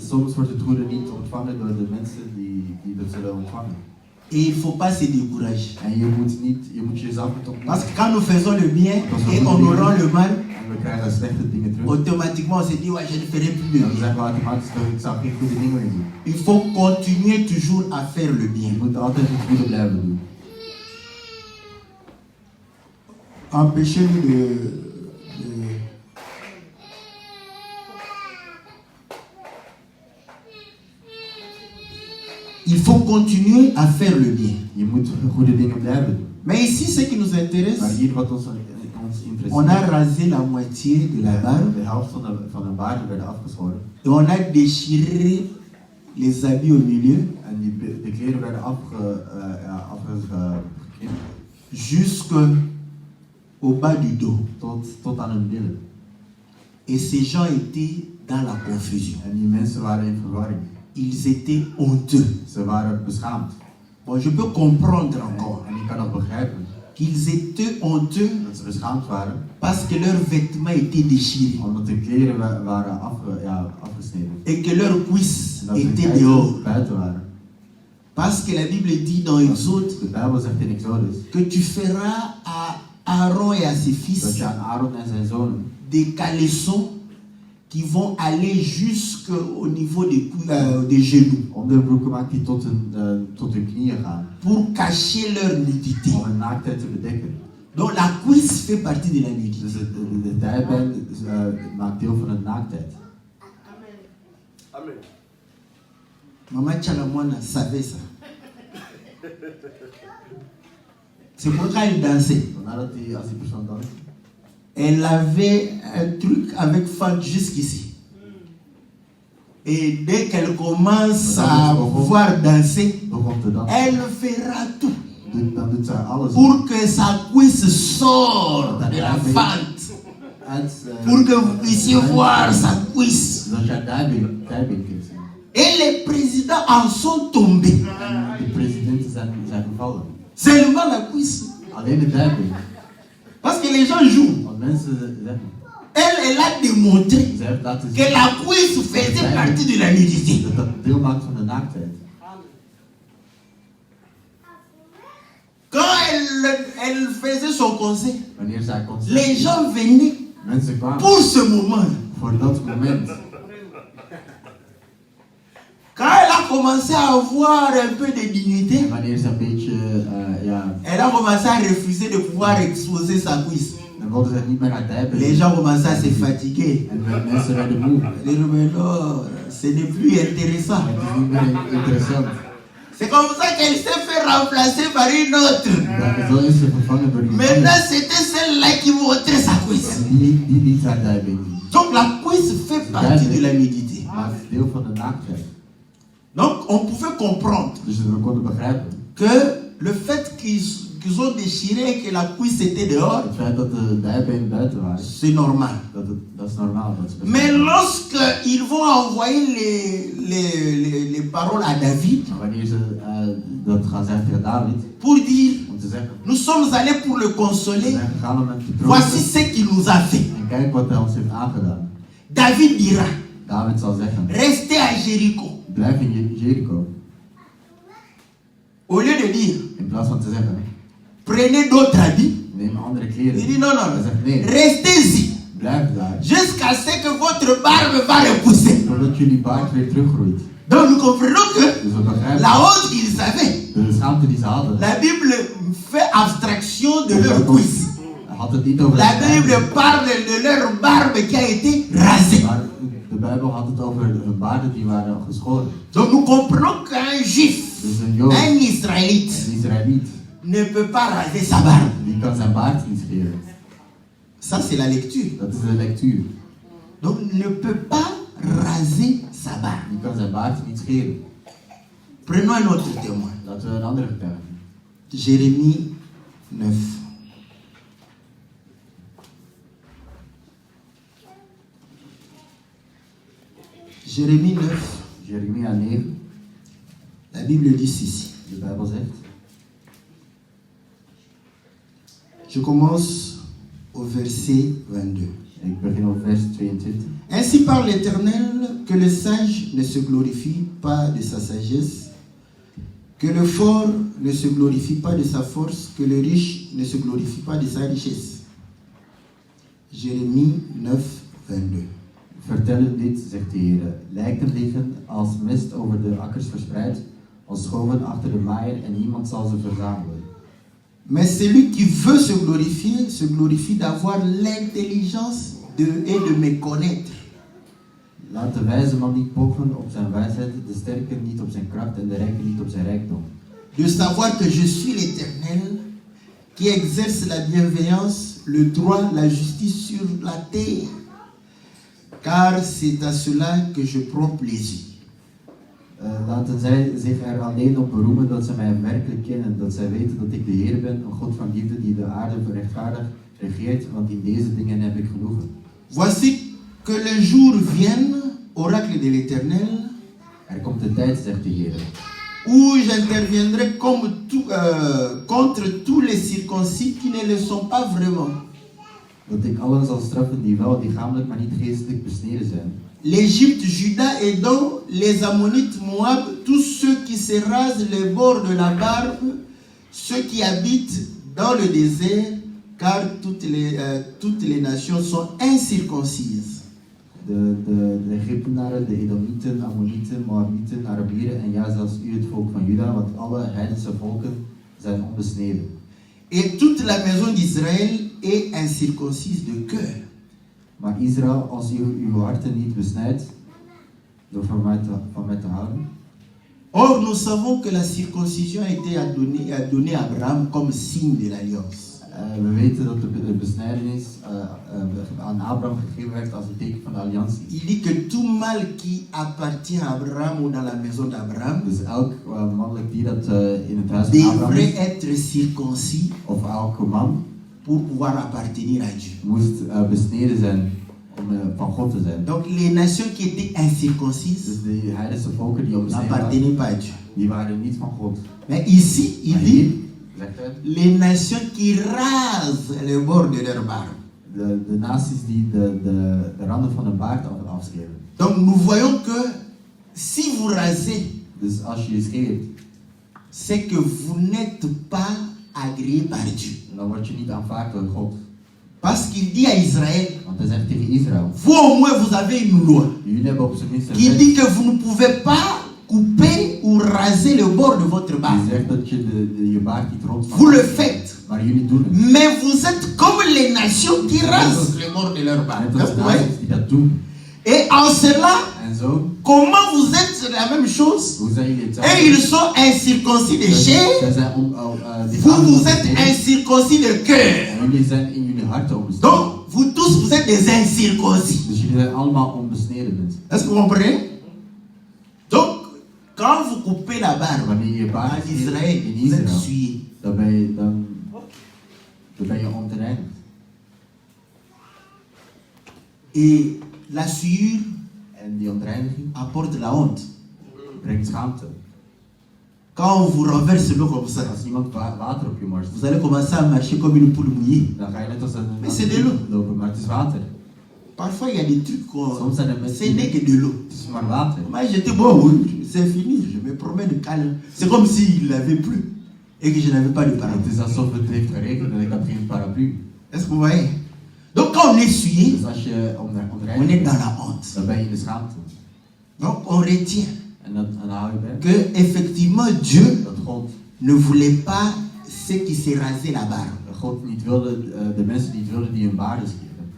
[SPEAKER 3] soms wordt het goede niet ontvangen door de mensen die dat zullen ontvangen.
[SPEAKER 1] Et il ne faut pas se décourager.
[SPEAKER 3] En je moet jezelf niet opnemen.
[SPEAKER 1] Parce que quand nous faisons le bien et on nous rend le mal,
[SPEAKER 3] En we krijgen slechte dingen terug.
[SPEAKER 1] automatiquement on se dit, ouais, je ne ferai plus le
[SPEAKER 3] Dan
[SPEAKER 1] bien.
[SPEAKER 3] zeggen we automatisch dat ik zou geen goede dingen meer doen.
[SPEAKER 1] Il faut continuer toujours à faire le
[SPEAKER 3] Je
[SPEAKER 1] bien.
[SPEAKER 3] moet altijd het goede blijven doen.
[SPEAKER 1] Empêchez-nous de... Il faut continuer à faire le bien.
[SPEAKER 3] Je moet goede dingen blijven doen.
[SPEAKER 1] Mais ici, ce qui nous intéresse,
[SPEAKER 3] Maar hier wat ons
[SPEAKER 1] on a
[SPEAKER 3] interesseert,
[SPEAKER 1] rasé la moitié de la barbe
[SPEAKER 3] de helft van de baarden werden afgeschoren.
[SPEAKER 1] et on a déchiré les habits au milieu
[SPEAKER 3] En de kleren werden afgeknipt
[SPEAKER 1] jusqu'au bas du dos.
[SPEAKER 3] tot aan hun billen.
[SPEAKER 1] Et ces gens étaient dans la confusion.
[SPEAKER 3] En die mensen waren in verwarring.
[SPEAKER 1] Ils étaient honteux.
[SPEAKER 3] Ze waren beschaamd.
[SPEAKER 1] Bon, je peux comprendre encore
[SPEAKER 3] En ik kan dat begrijpen.
[SPEAKER 1] qu'ils étaient honteux
[SPEAKER 3] Dat ze beschaamd waren.
[SPEAKER 1] parce que leurs vêtements étaient déchirés
[SPEAKER 3] Omdat de kleren waren afgesneden.
[SPEAKER 1] et que leurs cuisses
[SPEAKER 3] En dat de
[SPEAKER 1] étaient dehors.
[SPEAKER 3] buiten waren.
[SPEAKER 1] Parce que la Bible dit dans Exode
[SPEAKER 3] De Bijbel zegt in Exodus
[SPEAKER 1] que tu feras à Aaron et à ses
[SPEAKER 3] dat
[SPEAKER 1] fils
[SPEAKER 3] je aan Aaron en zijn zonen
[SPEAKER 1] des caleçons qui vont aller jusqu'au niveau des genoux
[SPEAKER 3] Onderbroeken maken die tot hun knieën gaan.
[SPEAKER 1] pour cacher leur nudité.
[SPEAKER 3] Om hun naaktheid te bedekken.
[SPEAKER 1] Donc la cuisse fait partie de la nudité.
[SPEAKER 3] Dus de dijbeen maakt deel van hun naaktheid.
[SPEAKER 2] Amen.
[SPEAKER 1] Maman Tchalamwana savait ça. C'est pourquoi elle dansait.
[SPEAKER 3] Vandaar dat die, als die persoon danst,
[SPEAKER 1] Elle avait un truc avec fente jusqu'ici. Et dès qu'elle commence à voir danser,
[SPEAKER 3] begon te dansen.
[SPEAKER 1] elle fera tout
[SPEAKER 3] Dan doet zij alles
[SPEAKER 1] pour que sa cuisse sorte de la fente. Pour que vous puissiez voir sa cuisse.
[SPEAKER 3] Zodat jij dijbeen kunt zien.
[SPEAKER 1] Et les présidents en sont tombés.
[SPEAKER 3] En de presidenten zijn gevallen.
[SPEAKER 1] Seulement la cuisse.
[SPEAKER 3] Alleen de dijbeen.
[SPEAKER 1] Parce que les gens jouent.
[SPEAKER 3] Want mensen zeggen,
[SPEAKER 1] Elle a démontré
[SPEAKER 3] zij heeft laten
[SPEAKER 1] que
[SPEAKER 3] zien
[SPEAKER 1] la cuisse faisait partie de la nudité.
[SPEAKER 3] dat dat deel maakt van de naaktheid.
[SPEAKER 1] Quand elle faisait son concert,
[SPEAKER 3] Wanneer zij concert
[SPEAKER 1] les gens venaient
[SPEAKER 3] mensen kwamen
[SPEAKER 1] pour ce moment.
[SPEAKER 3] voor dat moment.
[SPEAKER 1] Quand elle a commencé à avoir un peu de dignité,
[SPEAKER 3] En wanneer ze een beetje,
[SPEAKER 1] elle a commencé à refuser de pouvoir exposer sa cuisse.
[SPEAKER 3] dan wilden ze niet meer haar dijbeen.
[SPEAKER 1] Les gens commençaient à se fatiguer.
[SPEAKER 3] En mensen werden moe.
[SPEAKER 1] Les gens disaient, non, ce n'est plus intéressant.
[SPEAKER 3] Het is niet meer interessant.
[SPEAKER 1] C'est comme ça qu'elle s'est fait remplacer par une autre.
[SPEAKER 3] Zo is ze vervangen door iemand
[SPEAKER 1] Maintenant,
[SPEAKER 3] anders.
[SPEAKER 1] c'était celle-là qui montrait sa cuisse.
[SPEAKER 3] En die niet haar dijbeen zien.
[SPEAKER 1] Donc la cuisse fait partie de la nudité.
[SPEAKER 3] Maar het is deel van de naaktheid.
[SPEAKER 1] Donc on pouvait comprendre
[SPEAKER 3] Dus we konden begrijpen.
[SPEAKER 1] que le fait qu'ils ont déchiré et que la cuisse était dehors,
[SPEAKER 3] Het feit dat de dijbenen buiten waren,
[SPEAKER 1] c'est normal.
[SPEAKER 3] dat is normaal. Dat ze
[SPEAKER 1] Mais lorsqu'ils vont envoyer les paroles à David
[SPEAKER 3] Maar wanneer ze dat gaan zeggen tegen David,
[SPEAKER 1] pour dire,
[SPEAKER 3] om te zeggen,
[SPEAKER 1] nous sommes allés pour le
[SPEAKER 3] we
[SPEAKER 1] consoler,
[SPEAKER 3] zijn gegaan om hem te
[SPEAKER 1] voici
[SPEAKER 3] troosten.
[SPEAKER 1] ce qu'il nous a fait.
[SPEAKER 3] En kijk wat hij ons heeft aangedaan.
[SPEAKER 1] David dira,
[SPEAKER 3] David zal zeggen,
[SPEAKER 1] restez à Jéricho.
[SPEAKER 3] blijf in Jericho.
[SPEAKER 1] Au lieu de dire,
[SPEAKER 3] In plaats van te zeggen,
[SPEAKER 1] prenez d'autres habits,
[SPEAKER 3] neem andere
[SPEAKER 1] il
[SPEAKER 3] kleren.
[SPEAKER 1] dit non, non,
[SPEAKER 3] Hij zegt nee,
[SPEAKER 1] restez-y
[SPEAKER 3] blijf daar.
[SPEAKER 1] jusqu'à ce que votre barbe va repousser.
[SPEAKER 3] Totdat jullie baard weer teruggroeit.
[SPEAKER 1] Donc nous comprenons que
[SPEAKER 3] Dus we begrijpen
[SPEAKER 1] la honte qu'ils avaient,
[SPEAKER 3] de schaamte die ze hadden.
[SPEAKER 1] la Bible fait abstraction de leur cuisse.
[SPEAKER 3] Hij had het niet over
[SPEAKER 1] La
[SPEAKER 3] de
[SPEAKER 1] Bible parle de leur barbe qui a été rasée.
[SPEAKER 3] maar de Bijbel had het over hun baarden die waren geschoren.
[SPEAKER 1] Donc nous comprenons qu'un juif,
[SPEAKER 3] Dus een Jood,
[SPEAKER 1] un Israélite,
[SPEAKER 3] een Israëliet,
[SPEAKER 1] ne peut pas raser sa barbe.
[SPEAKER 3] die kan zijn baard niet scheren.
[SPEAKER 1] Ça c'est la lecture.
[SPEAKER 3] Dat is de lectuur.
[SPEAKER 1] Donc ne peut pas raser sa barbe.
[SPEAKER 3] Die kan zijn baard niet scheren.
[SPEAKER 1] Prenons un autre témoin.
[SPEAKER 3] Laten we een andere vertellen.
[SPEAKER 1] Jérémie 9. Jérémie 9,
[SPEAKER 3] Jeremia 9,
[SPEAKER 1] la Bible dit ceci.
[SPEAKER 3] de Bijbel zegt.
[SPEAKER 1] Je commence au verset 22.
[SPEAKER 3] Ik begin op vers 22.
[SPEAKER 1] Ainsi parle l'Éternel, que le sage ne se glorifie pas de sa sagesse, que le fort ne se glorifie pas de sa force, que le riche ne se glorifie pas de sa richesse. Jérémie 9, 22.
[SPEAKER 3] Vertel u dit, zegt de Heer. Lijken liggen als mist over de akkers verspreid, als schoven achter de maaier en niemand zal ze verzamelen.
[SPEAKER 1] Mais celui qui veut se glorifie d'avoir l'intelligence et de me connaître.
[SPEAKER 3] Laat de wijze man niet pochen op zijn wijsheid, de sterke niet op zijn kracht en de rijke niet op zijn rijkdom.
[SPEAKER 1] De savoir que je suis l'Éternel, qui exerce la bienveillance, le droit, la justice sur la terre. Car c'est à cela que je prends plaisir.
[SPEAKER 3] Laten zij zich er alleen op beroemen dat ze mij werkelijk kennen, dat zij weten dat ik de Heer ben, een God van liefde die de aarde rechtvaardig regeert, want in deze dingen heb ik genoegen.
[SPEAKER 1] Voici que le jour vienne, oracle de l'Éternel,
[SPEAKER 3] Er komt de tijd, zegt de Heer,
[SPEAKER 1] où j'interviendrai contre tous les circoncis qui ne le sont pas vraiment.
[SPEAKER 3] dat ik allen zal straffen die wel lichamelijk maar niet geestelijk besneden zijn.
[SPEAKER 1] L'Égypte, Juda, Édom, les Ammonites, Moab, tous ceux qui se rasent les bords de la barbe, ceux qui habitent dans le désert, car toutes les nations sont incirconcises.
[SPEAKER 3] De Egyptenaren, de Edomieten, Ammonieten, Moabieten, Arabieren en ja, zelfs u het volk van Juda, want alle heidense volken zijn onbesneden.
[SPEAKER 1] Et toute la maison d'Israël est incirconcise de cœur.
[SPEAKER 3] Maar Israël, als u uw harten niet besnijdt, door van mij te houden.
[SPEAKER 1] Or, nous savons que la circoncision a été donnée à Abraham comme signe de l'alliance.
[SPEAKER 3] We weten dat de besnijdenis aan Abraham gegeven werd als een teken van de alliantie.
[SPEAKER 1] Il dit que tout mâle qui appartient à Abraham ou dans la maison d'Abraham
[SPEAKER 3] Dus elk mannelijk dier dat in het huis van Abraham
[SPEAKER 1] devrait
[SPEAKER 3] is,
[SPEAKER 1] être circoncis
[SPEAKER 3] of elke man,
[SPEAKER 1] pour pouvoir appartenir à Dieu.
[SPEAKER 3] moest besneden zijn om van God te zijn.
[SPEAKER 1] Donc les nations qui étaient incirconcises
[SPEAKER 3] Dus de heidense volken die onbesneden waren,
[SPEAKER 1] n'appartenaient pas à Dieu.
[SPEAKER 3] die waren niet van God.
[SPEAKER 1] Mais ici, il
[SPEAKER 3] Maar
[SPEAKER 1] dit
[SPEAKER 3] hier zegt hij,
[SPEAKER 1] les nations qui rasent le bord de leur barbe.
[SPEAKER 3] de naties die de randen van hun baard afscheren.
[SPEAKER 1] Donc nous voyons que si vous rasez,
[SPEAKER 3] Dus als je scheert,
[SPEAKER 1] c'est que vous n'êtes pas agréé par Dieu.
[SPEAKER 3] dan word je niet aanvaard door God.
[SPEAKER 1] Parce qu'il dit à Israël,
[SPEAKER 3] Want hij zegt tegen Israël,
[SPEAKER 1] vous au moins vous avez une loi
[SPEAKER 3] jullie hebben op zijn minst een
[SPEAKER 1] qui
[SPEAKER 3] wet
[SPEAKER 1] dit que vous ne pouvez pas couper ou raser le bord de votre
[SPEAKER 3] die
[SPEAKER 1] barbe.
[SPEAKER 3] zegt dat je je baard niet rond mag.
[SPEAKER 1] Vous le faites.
[SPEAKER 3] Maar jullie doen het.
[SPEAKER 1] Mais vous êtes comme les nations qui rasent le bord de leur barbe.
[SPEAKER 3] Net als
[SPEAKER 1] Vous voyez?
[SPEAKER 3] naties die dat doen.
[SPEAKER 1] Et en cela,
[SPEAKER 3] En zo,
[SPEAKER 1] comment vous êtes la même chose?
[SPEAKER 3] hoe zijn jullie
[SPEAKER 1] Et
[SPEAKER 3] hetzelfde?
[SPEAKER 1] ils sont incirconcis de chair.
[SPEAKER 3] Zij zijn
[SPEAKER 1] Vous êtes incirconcis de cœur.
[SPEAKER 3] En jullie zijn in jullie harten onbesneden.
[SPEAKER 1] Donc, vous tous, vous êtes des incirconcis.
[SPEAKER 3] Dus jullie zijn allemaal onbesneden mensen.
[SPEAKER 1] Est-ce que vous comprenez? Donc, quand vous coupez la barbe
[SPEAKER 3] Wanneer je baard
[SPEAKER 1] en Israël,
[SPEAKER 3] in
[SPEAKER 1] vous êtes
[SPEAKER 3] Israël,
[SPEAKER 1] souillé.
[SPEAKER 3] dan ben je ontereinigd.
[SPEAKER 1] Et la souillure
[SPEAKER 3] En die ontreiniging
[SPEAKER 1] apporte la honte.
[SPEAKER 3] brengt schaamte.
[SPEAKER 1] Quand on vous renverse l'eau comme ça,
[SPEAKER 3] Als iemand water op je morst,
[SPEAKER 1] vous allez commencer à marcher comme une poule mouillée.
[SPEAKER 3] dan ga je net als een
[SPEAKER 1] Maar c'est de l'eau.
[SPEAKER 3] lopen, maar het is water.
[SPEAKER 1] Parfois, il y a des trucs qu'on...
[SPEAKER 3] Soms zijn er mensen
[SPEAKER 1] Ce n'est que de l'eau.
[SPEAKER 3] het is maar water.
[SPEAKER 1] Moi, j'étais bon, oui, c'est fini, je me promène calme. C'est comme s'il n'avait plus et que je n'avais pas de parapluie.
[SPEAKER 3] Het is alsof het heeft geregend en ik had geen paraplu.
[SPEAKER 1] Est-ce que vous voyez? Donc, quand on est souillé,
[SPEAKER 3] Dus als je
[SPEAKER 1] on est
[SPEAKER 3] ontreinigd
[SPEAKER 1] dans
[SPEAKER 3] bent,
[SPEAKER 1] la honte.
[SPEAKER 3] dan ben je in de schaamte.
[SPEAKER 1] Donc, on retient
[SPEAKER 3] En dan hou je bij
[SPEAKER 1] que, effectivement, Dieu
[SPEAKER 3] dat God,
[SPEAKER 1] ne voulait pas ceux qui se rasaient la barbe.
[SPEAKER 3] God niet wilde, de mensen niet wilden die hun baarden scheren.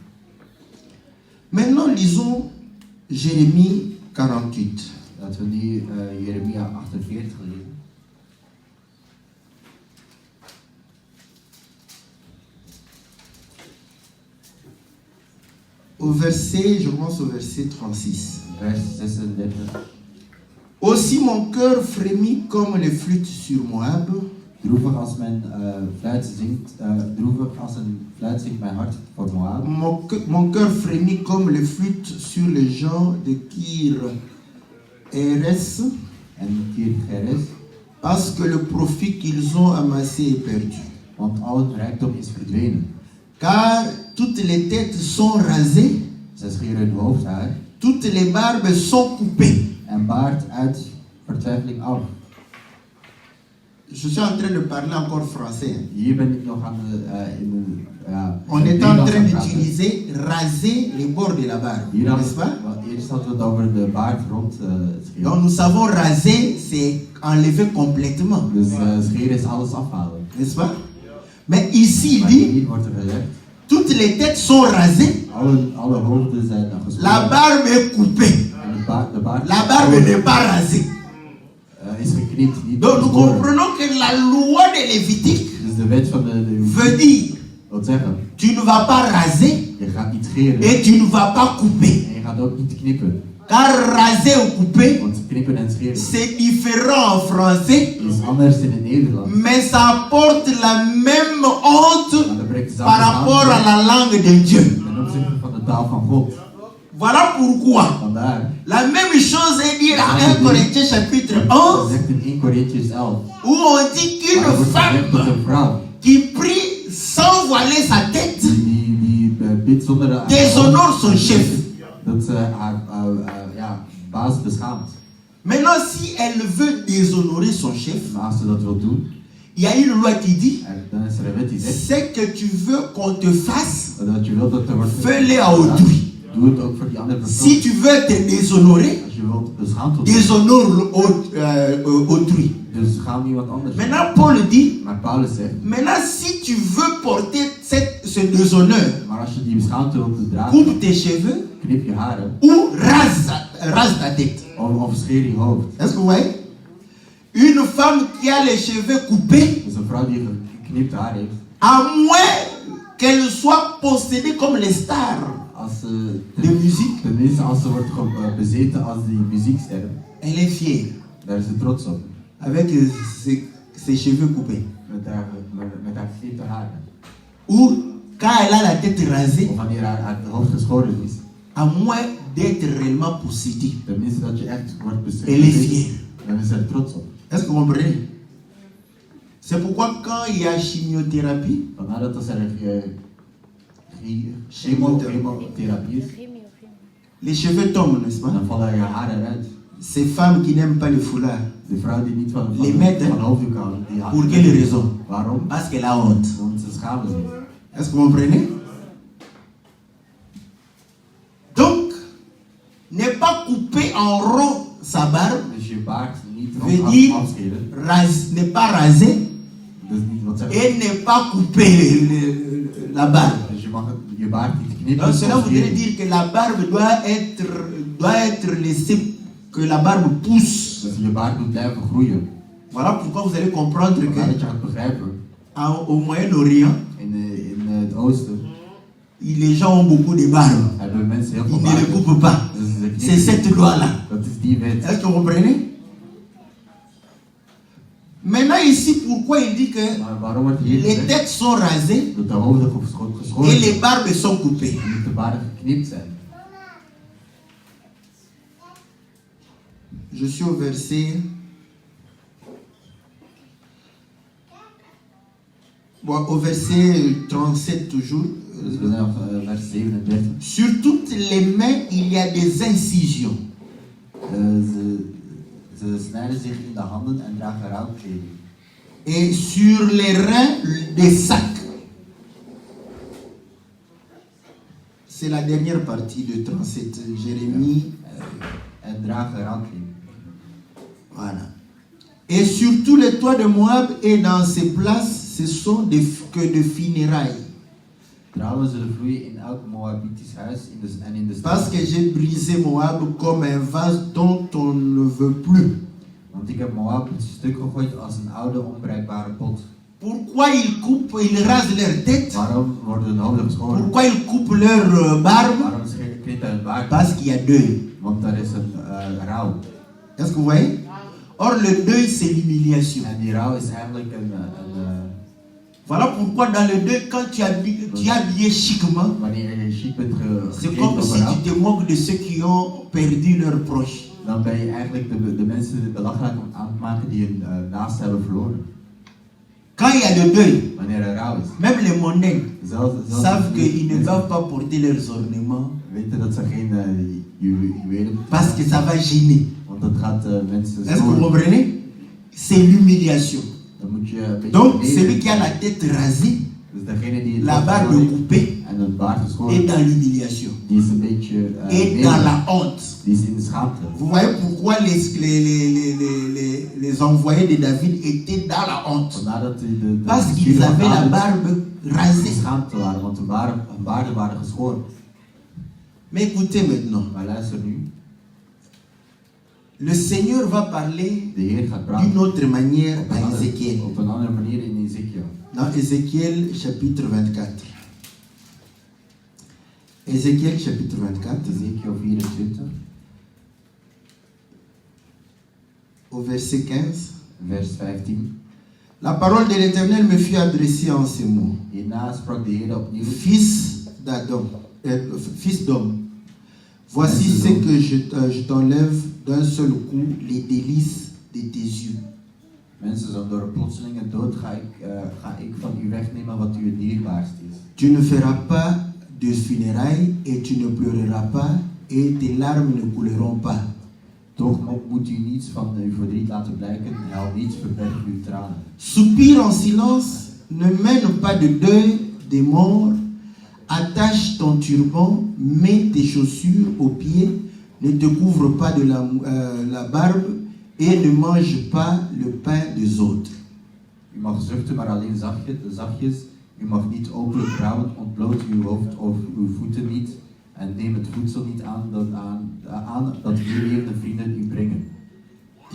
[SPEAKER 1] Maintenant, lisons Jérémie 48.
[SPEAKER 3] Laten we nu Jeremia 48 lezen.
[SPEAKER 1] Je commence au verset 36.
[SPEAKER 3] Vers 36.
[SPEAKER 1] Aussi mon cœur frémit comme les flûtes sur Moab.
[SPEAKER 3] Droevig als mijn fluit zingt, droevig als een fluit zingt mijn hart voor Moab.
[SPEAKER 1] Mon cœur frémit comme les flûtes sur les gens de Kir Eres,
[SPEAKER 3] En Kirgeres,
[SPEAKER 1] parce que le profit qu'ils ont amassé est perdu.
[SPEAKER 3] want al hun rijkdom is verdwenen.
[SPEAKER 1] Car toutes les têtes sont rasées,
[SPEAKER 3] Zij scheren hun hoofdhaar
[SPEAKER 1] toutes les barbes sont coupées.
[SPEAKER 3] en baard uit vertwijfeling af.
[SPEAKER 1] Je suis en train de parler encore français.
[SPEAKER 3] Hier ben ik nog aan
[SPEAKER 1] On est en train d'utiliser raser les bords de la barbe,
[SPEAKER 3] Hier
[SPEAKER 1] n'est-ce pas?
[SPEAKER 3] eerst hadden we het over de baard rond scheren.
[SPEAKER 1] Donc nous savons raser, c'est enlever complètement,
[SPEAKER 3] Dus scheren is alles afhalen.
[SPEAKER 1] n'est-ce pas? Mais ici il
[SPEAKER 3] Maar
[SPEAKER 1] dit,
[SPEAKER 3] hier wordt er gezegd,
[SPEAKER 1] toutes les têtes sont rasées,
[SPEAKER 3] alle hoofden zijn
[SPEAKER 1] la
[SPEAKER 3] geschoren.
[SPEAKER 1] barbe est coupée,
[SPEAKER 3] En de baard
[SPEAKER 1] la barbe n'est pas rasée.
[SPEAKER 3] is geknipt, niet
[SPEAKER 1] Donc nous
[SPEAKER 3] geschoren.
[SPEAKER 1] comprenons que la loi de Lévitique
[SPEAKER 3] Dus de wet van de
[SPEAKER 1] veut dire,
[SPEAKER 3] wil zeggen,
[SPEAKER 1] tu ne vas pas raser
[SPEAKER 3] je gaat niet scheren
[SPEAKER 1] et tu ne vas pas couper.
[SPEAKER 3] en je gaat ook niet knippen.
[SPEAKER 1] Car raser ou couper,
[SPEAKER 3] Want knippen en scheren
[SPEAKER 1] c'est différent en français,
[SPEAKER 3] is anders in het Nederlands.
[SPEAKER 1] mais ça apporte la même honte
[SPEAKER 3] Maar dat brengt
[SPEAKER 1] par rapport à
[SPEAKER 3] schaamte
[SPEAKER 1] la langue de Dieu.
[SPEAKER 3] ten opzichte van de taal van God.
[SPEAKER 1] Voilà pourquoi
[SPEAKER 3] Vandaar,
[SPEAKER 1] la même chose est dit à 1 Corinthiens chapitre
[SPEAKER 3] dat
[SPEAKER 1] 11,
[SPEAKER 3] zegt in 1 Corinthians 11.
[SPEAKER 1] où on dit
[SPEAKER 3] Maar er
[SPEAKER 1] qu'une
[SPEAKER 3] wordt gezegd dat
[SPEAKER 1] femme
[SPEAKER 3] een vrouw
[SPEAKER 1] qui prie sans voiler sa tête
[SPEAKER 3] die bidt zonder
[SPEAKER 1] déshonore son chef.
[SPEAKER 3] dat ze haar baas beschaamt.
[SPEAKER 1] Maintenant, si elle veut déshonorer son chef,
[SPEAKER 3] Maar als ze dat wil doen,
[SPEAKER 1] il y a une loi qui dit,
[SPEAKER 3] Dan is er een wet die zegt
[SPEAKER 1] ce que tu veux qu'on te fasse,
[SPEAKER 3] dat je wilt dat er wordt
[SPEAKER 1] fais-le à autrui.
[SPEAKER 3] Doe het ook voor die andere persoon.
[SPEAKER 1] Si tu veux te déshonorer,
[SPEAKER 3] Als je wilt beschaamd worden,
[SPEAKER 1] déshonore autrui.
[SPEAKER 3] dus schaam iemand anders.
[SPEAKER 1] Maintenant, Paul dit,
[SPEAKER 3] Maar Paulus zegt,
[SPEAKER 1] maintenant, si tu veux porter ce déshonneur,
[SPEAKER 3] maar als je die beschaamte wilt dragen,
[SPEAKER 1] coupe tes cheveux
[SPEAKER 3] knip je haren
[SPEAKER 1] ou rase ta tête.
[SPEAKER 3] of scheer je hoofd.
[SPEAKER 1] Est-ce que vous voyez? Une femme qui a les cheveux coupés,
[SPEAKER 3] Dus een vrouw die geknipt haar heeft,
[SPEAKER 1] à moins qu'elle soit possédée comme les stars
[SPEAKER 3] als
[SPEAKER 1] de musique,
[SPEAKER 3] tenminste als ze wordt bezeten als die muzieksterren,
[SPEAKER 1] elle est fière
[SPEAKER 3] daar is ze trots op.
[SPEAKER 1] avec ses cheveux coupés.
[SPEAKER 3] Met haar geknipte haren.
[SPEAKER 1] Ou quand elle a la tête rasée,
[SPEAKER 3] Of wanneer haar hoofd geschoren is,
[SPEAKER 1] à moins d'être réellement possédée,
[SPEAKER 3] tenminste dat je echt wordt
[SPEAKER 1] elle est
[SPEAKER 3] bezeten,
[SPEAKER 1] fière.
[SPEAKER 3] dan is ze er trots op.
[SPEAKER 1] Est-ce que vous comprenez? C'est pourquoi quand il y a chimiothérapie,
[SPEAKER 3] Vandaar dat als er chemotherapie is,
[SPEAKER 1] les cheveux tombent, n'est-ce pas?
[SPEAKER 3] dan vallen je haren eruit.
[SPEAKER 1] Ces femmes qui n'aiment pas le foulard,
[SPEAKER 3] De vrouw die niet van
[SPEAKER 1] Les mettent,
[SPEAKER 3] hoofddoek houden, die
[SPEAKER 1] pour quelle raison?
[SPEAKER 3] Waarom?
[SPEAKER 1] Parce qu'elle a honte.
[SPEAKER 3] Want ze schamen zich.
[SPEAKER 1] Est-ce que vous comprenez? Donc, ne pas couper en rond sa barbe
[SPEAKER 3] Dus je baard niet
[SPEAKER 1] veut
[SPEAKER 3] rond
[SPEAKER 1] dire
[SPEAKER 3] afscheren.
[SPEAKER 1] ne pas raser
[SPEAKER 3] Dat is niet wat ze
[SPEAKER 1] et ne pas couper la barbe.
[SPEAKER 3] Dus je mag je baard niet knippen.
[SPEAKER 1] Donc cela
[SPEAKER 3] of
[SPEAKER 1] voudrait
[SPEAKER 3] scheren.
[SPEAKER 1] dire que la barbe doit être laissée, que la barbe pousse.
[SPEAKER 3] Dus je baard moet blijven groeien.
[SPEAKER 1] Voilà pourquoi vous allez comprendre
[SPEAKER 3] Vandaar dat
[SPEAKER 1] que
[SPEAKER 3] je gaat begrijpen.
[SPEAKER 1] au Moyen-Orient,
[SPEAKER 3] In het oosten
[SPEAKER 1] les gens ont beaucoup de barbe.
[SPEAKER 3] hebben mensen heel veel
[SPEAKER 1] Ils ne le
[SPEAKER 3] baard.
[SPEAKER 1] coupent pas.
[SPEAKER 3] Dus ze
[SPEAKER 1] C'est
[SPEAKER 3] knippen.
[SPEAKER 1] cette loi-là.
[SPEAKER 3] Dat is die wet.
[SPEAKER 1] Est-ce que vous comprenez? Maintenant ici, pourquoi il dit que
[SPEAKER 3] Maar waarom wordt hier
[SPEAKER 1] les
[SPEAKER 3] gezegd
[SPEAKER 1] têtes sont rasées
[SPEAKER 3] dat de hoofden geschoren
[SPEAKER 1] et les
[SPEAKER 3] zijn
[SPEAKER 1] barbes sont coupées?
[SPEAKER 3] en niet de baarden geknipt zijn?
[SPEAKER 1] Je suis au verset. Bon, au verset 37 toujours.
[SPEAKER 3] Dus we zijn op vers 37.
[SPEAKER 1] Sur toutes les mains, il y a des incisions.
[SPEAKER 3] Ze snijden zich in de handen en dragen rouwkleding.
[SPEAKER 1] Et sur les reins, des sacs. C'est la dernière partie de 37. Jérémie.
[SPEAKER 3] En dragen rouwkleding.
[SPEAKER 1] Voilà. Et sur tous les toits de Moab et dans ces places, ce sont que de funérailles.
[SPEAKER 3] Trouwen zullen vloeien in elk Moabitisch huis en in de stad.
[SPEAKER 1] Parce que j'ai brisé Moab comme un vase dont on ne veut plus.
[SPEAKER 3] Want ik heb Moab het stuk gegooid als een oude onbruikbare pot.
[SPEAKER 1] Pourquoi ils rasent leur tête?
[SPEAKER 3] Waarom worden hun hoofden geschoren?
[SPEAKER 1] Pourquoi ils coupent leur barbe?
[SPEAKER 3] Waarom knippen hun baard?
[SPEAKER 1] Parce qu'il y a deuil.
[SPEAKER 3] Want daar is een rouw.
[SPEAKER 1] Est-ce que vous voyez? Or, le deuil, c'est l'humiliation.
[SPEAKER 3] En die rouw is eigenlijk een
[SPEAKER 1] Voilà pourquoi dans le deuil, quand tu es habillé chiquement,
[SPEAKER 3] wanneer je chic bent
[SPEAKER 1] c'est
[SPEAKER 3] gekleed
[SPEAKER 1] comme
[SPEAKER 3] op
[SPEAKER 1] si
[SPEAKER 3] een rouw,
[SPEAKER 1] tu te moques de ceux qui ont perdu leurs proches.
[SPEAKER 3] dan ben je eigenlijk de mensen belachelijk aan het maken die hun naast hebben verloren.
[SPEAKER 1] Quand il y a le deuil,
[SPEAKER 3] Wanneer er rouw is.
[SPEAKER 1] même les mondains
[SPEAKER 3] Zelfs
[SPEAKER 1] savent qu'ils ne doivent pas porter leurs ornements
[SPEAKER 3] weten dat ze geen juwelen
[SPEAKER 1] parce que ça va gêner.
[SPEAKER 3] want dat gaat mensen
[SPEAKER 1] Est-ce que vous
[SPEAKER 3] storen.
[SPEAKER 1] comprenez? C'est l'humiliation.
[SPEAKER 3] Dan moet je een beetje
[SPEAKER 1] Donc,
[SPEAKER 3] beneden.
[SPEAKER 1] celui qui a la tête rasée,
[SPEAKER 3] Dus degene die het
[SPEAKER 1] la
[SPEAKER 3] hoofd
[SPEAKER 1] barbe
[SPEAKER 3] geschoren
[SPEAKER 1] coupée,
[SPEAKER 3] heeft en het baard
[SPEAKER 1] est
[SPEAKER 3] geschoren,
[SPEAKER 1] dans l'humiliation.
[SPEAKER 3] die is een beetje
[SPEAKER 1] Et dans la honte.
[SPEAKER 3] die is in de schaamte.
[SPEAKER 1] Vous voyez pourquoi les envoyés de David étaient dans la honte.
[SPEAKER 3] Vandaar dat
[SPEAKER 1] Parce qu'ils avaient la barbe
[SPEAKER 3] in
[SPEAKER 1] rasée.
[SPEAKER 3] schaamte waren, want hun baarden waren geschoren.
[SPEAKER 1] Mais écoutez maintenant,
[SPEAKER 3] Maar luister nu,
[SPEAKER 1] le Seigneur va parler
[SPEAKER 3] de Heer gaat
[SPEAKER 1] d'une
[SPEAKER 3] praten
[SPEAKER 1] autre manière à Ézéchiel.
[SPEAKER 3] op een andere manier in Ezekiel.
[SPEAKER 1] Dans Ézéchiel chapitre 24. Ézéchiel chapitre 24,
[SPEAKER 3] Ezekiel 24,
[SPEAKER 1] au verset 15.
[SPEAKER 3] vers 15.
[SPEAKER 1] La parole de l'Éternel me fut adressée en ces mots.
[SPEAKER 3] Hierna sprak de Heer opnieuw.
[SPEAKER 1] Fils d'homme, voici ce que je t'enlève d'un seul coup, les délices de tes yeux.
[SPEAKER 3] Mensen, door een plotselinge dood ga ik van u wegnemen wat u het dierbaarst is.
[SPEAKER 1] Tu ne feras pas de funérailles et tu ne pleureras pas et tes larmes ne couleront pas.
[SPEAKER 3] Toch moet u niets van uw verdriet laten blijken, huil niet, verberg uw tranen.
[SPEAKER 1] Soupire en silence, ne mène pas de deuil des morts, attache ton turban, mets tes chaussures aux pieds, ne te couvre pas de la barbe et ne mange pas le pain des autres.
[SPEAKER 3] U mag zuchten, maar alleen zachtjes. U mag niet openlijk brouwen, ontbloot uw hoofd of uw voeten niet. En neem het voedsel niet aan dat uw levende vrienden u brengen.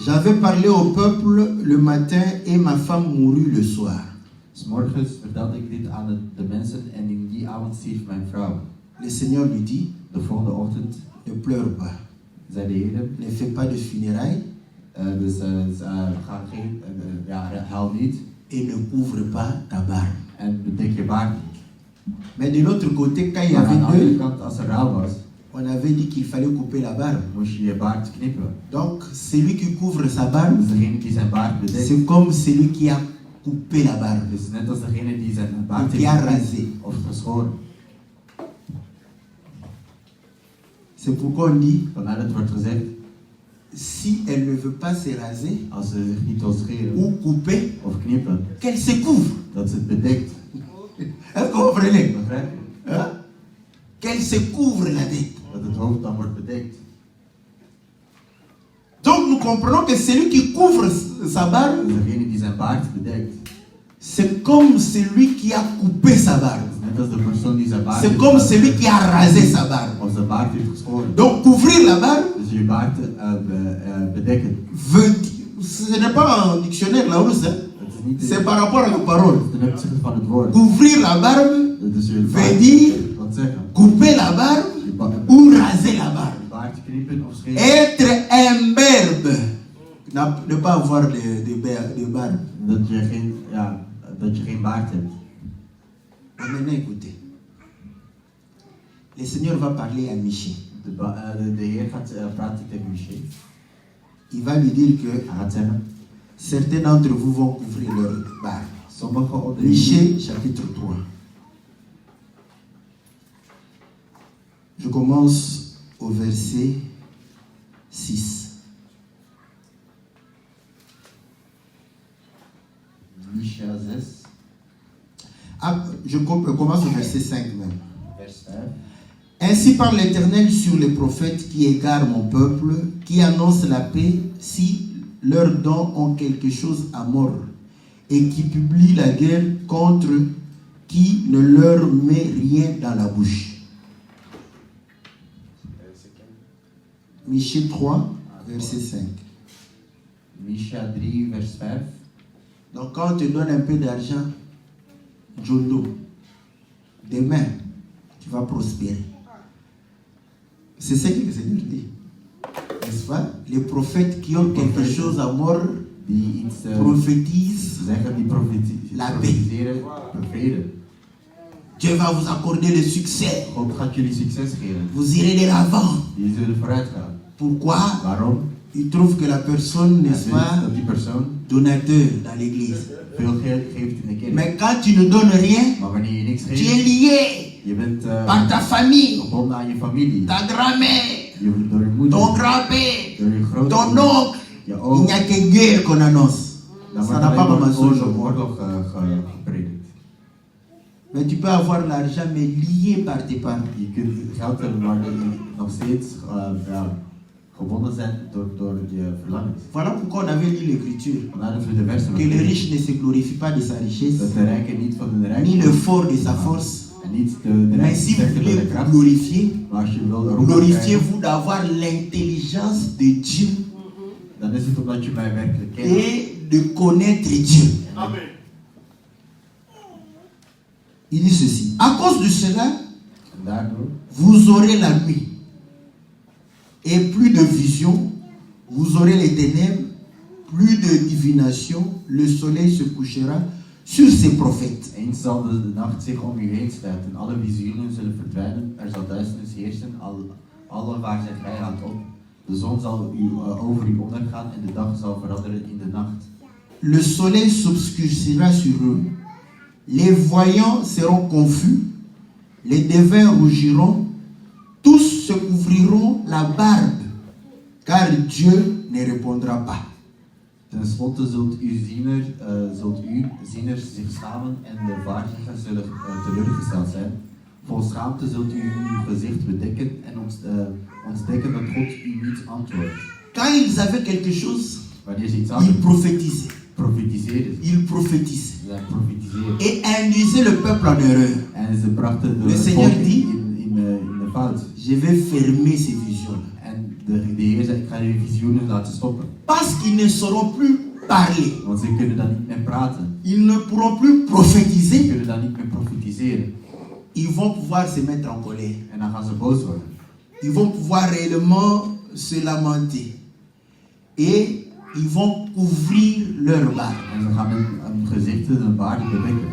[SPEAKER 1] J'avais parlé au peuple le matin et ma femme mourut le soir.
[SPEAKER 3] 'S Morgens vertelde ik dit aan de mensen en in die avond stierf mijn vrouw.
[SPEAKER 1] Le Seigneur lui dit,
[SPEAKER 3] De volgende ochtend
[SPEAKER 1] ne pleure pas,
[SPEAKER 3] zei de Heer,
[SPEAKER 1] ne fais pas de funérailles
[SPEAKER 3] ga geen, huil niet
[SPEAKER 1] et ne couvre pas ta barbe.
[SPEAKER 3] en bedek je baard niet.
[SPEAKER 1] Mais de l'autre côté, quand il y
[SPEAKER 3] Maar aan de
[SPEAKER 1] avait
[SPEAKER 3] andere
[SPEAKER 1] deux,
[SPEAKER 3] kant, als er rouw was,
[SPEAKER 1] on avait dit qu'il fallait couper la barbe.
[SPEAKER 3] moest je je baard knippen.
[SPEAKER 1] Donc, celui qui couvre sa barbe,
[SPEAKER 3] Dus degene die zijn baard bedekt,
[SPEAKER 1] c'est comme celui qui a coupé la barbe,
[SPEAKER 3] is net als degene die zijn
[SPEAKER 1] ou
[SPEAKER 3] baard
[SPEAKER 1] qui a
[SPEAKER 3] heeft
[SPEAKER 1] rasé.
[SPEAKER 3] of geschoren.
[SPEAKER 1] C'est pourquoi on dit,
[SPEAKER 3] Vandaar dat wordt gezegd,
[SPEAKER 1] si elle ne veut pas se raser
[SPEAKER 3] als ze zich niet wil scheren
[SPEAKER 1] ou couper,
[SPEAKER 3] of knippen,
[SPEAKER 1] qu'elle se couvre.
[SPEAKER 3] dat ze het bedekt.
[SPEAKER 1] Est-ce que vous comprenez?
[SPEAKER 3] Begrijp je?
[SPEAKER 1] Hein? Qu'elle se couvre la tête.
[SPEAKER 3] Dat het hoofd dan wordt bedekt.
[SPEAKER 1] Donc nous comprenons que celui qui couvre sa barbe,
[SPEAKER 3] Dus degene die zijn baard bedekt,
[SPEAKER 1] c'est comme celui qui a coupé sa barbe.
[SPEAKER 3] is net als de persoon die zijn baard
[SPEAKER 1] C'est
[SPEAKER 3] heeft
[SPEAKER 1] comme
[SPEAKER 3] gedaan,
[SPEAKER 1] celui qui a rasé sa barbe.
[SPEAKER 3] of zijn baard heeft geschoren.
[SPEAKER 1] Donc couvrir la barbe,
[SPEAKER 3] Dus je baard bedekken.
[SPEAKER 1] ce n'est pas un dictionnaire la Rousse, hein?
[SPEAKER 3] Het is niet
[SPEAKER 1] C'est par rapport à la parole.
[SPEAKER 3] ten opzichte van het woord.
[SPEAKER 1] Couvrir la barbe
[SPEAKER 3] Dus je
[SPEAKER 1] veut
[SPEAKER 3] baard
[SPEAKER 1] dire
[SPEAKER 3] wat zeggen.
[SPEAKER 1] couper la barbe
[SPEAKER 3] Je baard,
[SPEAKER 1] ou raser la barbe.
[SPEAKER 3] baard knippen of scheren.
[SPEAKER 1] Être imberbe, ne pas avoir de barbe.
[SPEAKER 3] Dat je geen baard hebt.
[SPEAKER 1] Mais maintenant écoutez, le Seigneur va parler à Michel.
[SPEAKER 3] De Heer gaat praten tegen Michel.
[SPEAKER 1] Il va lui dire que
[SPEAKER 3] Hij gaat zeggen,
[SPEAKER 1] certains d'entre vous vont couvrir leur barbe.
[SPEAKER 3] sommigen onder jullie,
[SPEAKER 1] Michée chapitre 3. Je commence au verset 6.
[SPEAKER 3] Micha 6,
[SPEAKER 1] Ah, je commence au verset 5 même.
[SPEAKER 3] vers 5.
[SPEAKER 1] Ainsi parle l'Éternel sur les prophètes qui égarent mon peuple, qui annoncent la paix si leurs dons ont quelque chose à mordre, et qui publient la guerre contre qui ne leur met rien dans la bouche. Michée 3, verset 5.
[SPEAKER 3] Micha 3, vers 5.
[SPEAKER 1] Donc quand on te donne un peu d'argent, Jondo, demain, tu vas prospérer. C'est ce que le Seigneur dit. N'est-ce pas? Les prophètes qui ont quelque chose à mordre
[SPEAKER 3] Die iets
[SPEAKER 1] prophétisent
[SPEAKER 3] zeggen, die
[SPEAKER 1] La paix.
[SPEAKER 3] profiteren de vrede.
[SPEAKER 1] Dieu va vous accorder le succès.
[SPEAKER 3] God gaat jullie succes geven.
[SPEAKER 1] Vous irez de l'avant.
[SPEAKER 3] Jullie zullen vooruit gaan.
[SPEAKER 1] Pourquoi?
[SPEAKER 3] Waarom?
[SPEAKER 1] Il trouve que la personne, n'est-ce
[SPEAKER 3] Hij
[SPEAKER 1] pas,
[SPEAKER 3] weet dat die persoon
[SPEAKER 1] donateur dans l'église.
[SPEAKER 3] veel geld geeft in de kerk.
[SPEAKER 1] Mais quand tu ne donnes rien,
[SPEAKER 3] Maar wanneer je niks
[SPEAKER 1] tu es
[SPEAKER 3] geeft,
[SPEAKER 1] lié
[SPEAKER 3] je bent
[SPEAKER 1] par ta famille,
[SPEAKER 3] gebonden aan je familie.
[SPEAKER 1] ta grand-mère,
[SPEAKER 3] Door je moeder,
[SPEAKER 1] ton grand-père,
[SPEAKER 3] door je
[SPEAKER 1] ton
[SPEAKER 3] grootmoeder,
[SPEAKER 1] oncle.
[SPEAKER 3] je
[SPEAKER 1] Il
[SPEAKER 3] oom.
[SPEAKER 1] n'y a que guerre qu'on annonce.
[SPEAKER 3] Dan
[SPEAKER 1] Ça
[SPEAKER 3] wordt
[SPEAKER 1] n'a pas
[SPEAKER 3] alleen maar
[SPEAKER 1] commencé
[SPEAKER 3] oorlog,
[SPEAKER 1] aujourd'hui.
[SPEAKER 3] oorlog gepredikt.
[SPEAKER 1] Mais tu peux avoir l'argent, mais lié par tes parents.
[SPEAKER 3] Je kunt geld hebben, maar nog steeds gebonden zijn door je verlangens.
[SPEAKER 1] Voilà pourquoi on avait lu l'écriture.
[SPEAKER 3] Vandaar dat we de versen
[SPEAKER 1] Que le riche ne se glorifie pas de sa richesse,
[SPEAKER 3] dat de rijken niet van hun
[SPEAKER 1] ni
[SPEAKER 3] rijkdom
[SPEAKER 1] le fort de sa force.
[SPEAKER 3] en niet de
[SPEAKER 1] Mais
[SPEAKER 3] rijken
[SPEAKER 1] si vous
[SPEAKER 3] sterker dan
[SPEAKER 1] voulez
[SPEAKER 3] de
[SPEAKER 1] vous
[SPEAKER 3] kracht.
[SPEAKER 1] glorifier,
[SPEAKER 3] Maar als je wil roem krijgen,
[SPEAKER 1] glorifiez-vous d'avoir l'intelligence de Dieu
[SPEAKER 3] dan is het omdat je mij werkelijk kent.
[SPEAKER 1] et de connaître Dieu.
[SPEAKER 2] Amen.
[SPEAKER 1] Il dit ceci. À cause de cela,
[SPEAKER 3] En daardoor
[SPEAKER 1] vous aurez la nuit et plus de vision. Vous aurez les ténèbres, plus de divination. Le soleil se couchera sur ses prophètes.
[SPEAKER 3] eens zal de nacht zich om u heen sluiten. Alle visioenen zullen verdwijnen. Er zal duisternis heersen. Alle waar zijn vijand op. De zon zal over u ondergaan en de dag zal veranderen in de nacht.
[SPEAKER 1] Le soleil s'obscurcira sur eux. Les voyants seront confus. Les devins rougiront. Tous se couvriront la barbe, car Dieu ne répondra pas.
[SPEAKER 3] Ten slotte zult u zieners zich schamen en de vaardigers zullen teleurgesteld zijn. Vol schaamte zult u uw gezicht bedekken en ontdekken dat God u niet antwoordt.
[SPEAKER 1] Quand ils avaient quelque chose,
[SPEAKER 3] Wanneer ze iets
[SPEAKER 1] ils
[SPEAKER 3] hadden,
[SPEAKER 1] prophétisaient.
[SPEAKER 3] profetiseren ze.
[SPEAKER 1] Ils prophétisaient.
[SPEAKER 3] Zij profetiseren.
[SPEAKER 1] Et induisaient le peuple en erreur.
[SPEAKER 3] En ze brachten
[SPEAKER 1] Le
[SPEAKER 3] de
[SPEAKER 1] Seigneur
[SPEAKER 3] volk
[SPEAKER 1] dit,
[SPEAKER 3] in de fout.
[SPEAKER 1] Je vais fermer ces visions-là.
[SPEAKER 3] En de Heer zei, ik ga jullie visioenen laten stoppen.
[SPEAKER 1] Parce qu'ils ne sauront plus parler.
[SPEAKER 3] Want ze kunnen dan niet meer praten.
[SPEAKER 1] Ils ne pourront plus
[SPEAKER 3] Ze
[SPEAKER 1] prophétiser.
[SPEAKER 3] kunnen dan niet meer profetiseren.
[SPEAKER 1] Ils vont pouvoir se mettre en colère.
[SPEAKER 3] En dan gaan ze boos worden.
[SPEAKER 1] Ils vont pouvoir réellement se lamenter. Et ils vont couvrir leur barbe.
[SPEAKER 3] En ze gaan hun gezichten en hun baard bedekken.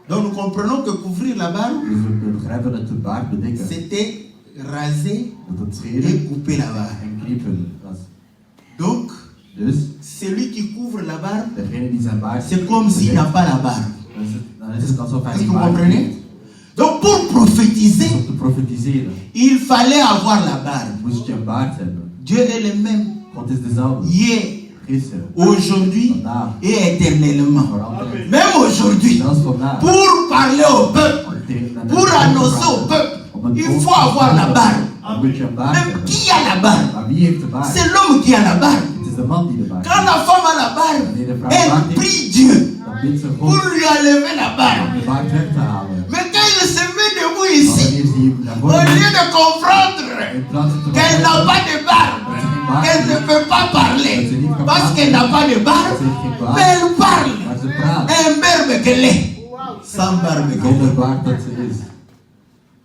[SPEAKER 1] Donc nous comprenons que couvrir la barbe,
[SPEAKER 3] Dus we begrijpen dat de baard bedekken.
[SPEAKER 1] c'était raser
[SPEAKER 3] Dat het scheren
[SPEAKER 1] et couper la barbe.
[SPEAKER 3] en knippen was.
[SPEAKER 1] Donc,
[SPEAKER 3] Dus
[SPEAKER 1] celui qui couvre la barbe,
[SPEAKER 3] degene die zijn baard
[SPEAKER 1] c'est comme s'il n'a pas la barbe.
[SPEAKER 3] dan is het alsof hij
[SPEAKER 1] Est-ce
[SPEAKER 3] die
[SPEAKER 1] que vous
[SPEAKER 3] baard
[SPEAKER 1] comprenez?
[SPEAKER 3] heeft.
[SPEAKER 1] Donc pour
[SPEAKER 3] Dus
[SPEAKER 1] prophétiser,
[SPEAKER 3] om te profetiseren
[SPEAKER 1] il fallait avoir la barbe.
[SPEAKER 3] moest je een baard hebben.
[SPEAKER 1] Dieu est le même,
[SPEAKER 3] God is dezelfde.
[SPEAKER 1] hier,
[SPEAKER 3] Gisteren,
[SPEAKER 1] aujourd'hui
[SPEAKER 3] vandaag,
[SPEAKER 1] et éternellement.
[SPEAKER 3] voor altijd.
[SPEAKER 1] Même aujourd'hui,
[SPEAKER 3] Zelfs vandaag.
[SPEAKER 1] pour parler au peuple, pour annoncer au peuple, il faut avoir la barbe.
[SPEAKER 3] Dan moet je een baard
[SPEAKER 1] Même
[SPEAKER 3] hebben.
[SPEAKER 1] qui a la barbe?
[SPEAKER 3] Maar wie heeft de baard?
[SPEAKER 1] C'est l'homme qui a la barbe.
[SPEAKER 3] Het is de man die de baard
[SPEAKER 1] Quand
[SPEAKER 3] heeft.
[SPEAKER 1] la femme a la barbe, elle prie Dieu
[SPEAKER 3] Dan bidt ze
[SPEAKER 1] pour
[SPEAKER 3] God
[SPEAKER 1] lui enlever la
[SPEAKER 3] om
[SPEAKER 1] barbe.
[SPEAKER 3] de baard weg te halen.
[SPEAKER 1] Mais quand il se met debout
[SPEAKER 3] Maar
[SPEAKER 1] ici,
[SPEAKER 3] wanneer ze hier naar
[SPEAKER 1] au
[SPEAKER 3] voren
[SPEAKER 1] lieu de comprendre
[SPEAKER 3] in plaats van te
[SPEAKER 1] qu'elle n'a pas de barbe, qu'elle ne peut pas parler parce qu'elle n'a pas de barbe, mais elle parle.
[SPEAKER 3] maar ze praat.
[SPEAKER 1] Un verbe qu'elle est, sans barbe qu'elle
[SPEAKER 3] Zonder
[SPEAKER 1] est.
[SPEAKER 3] baard dat ze is.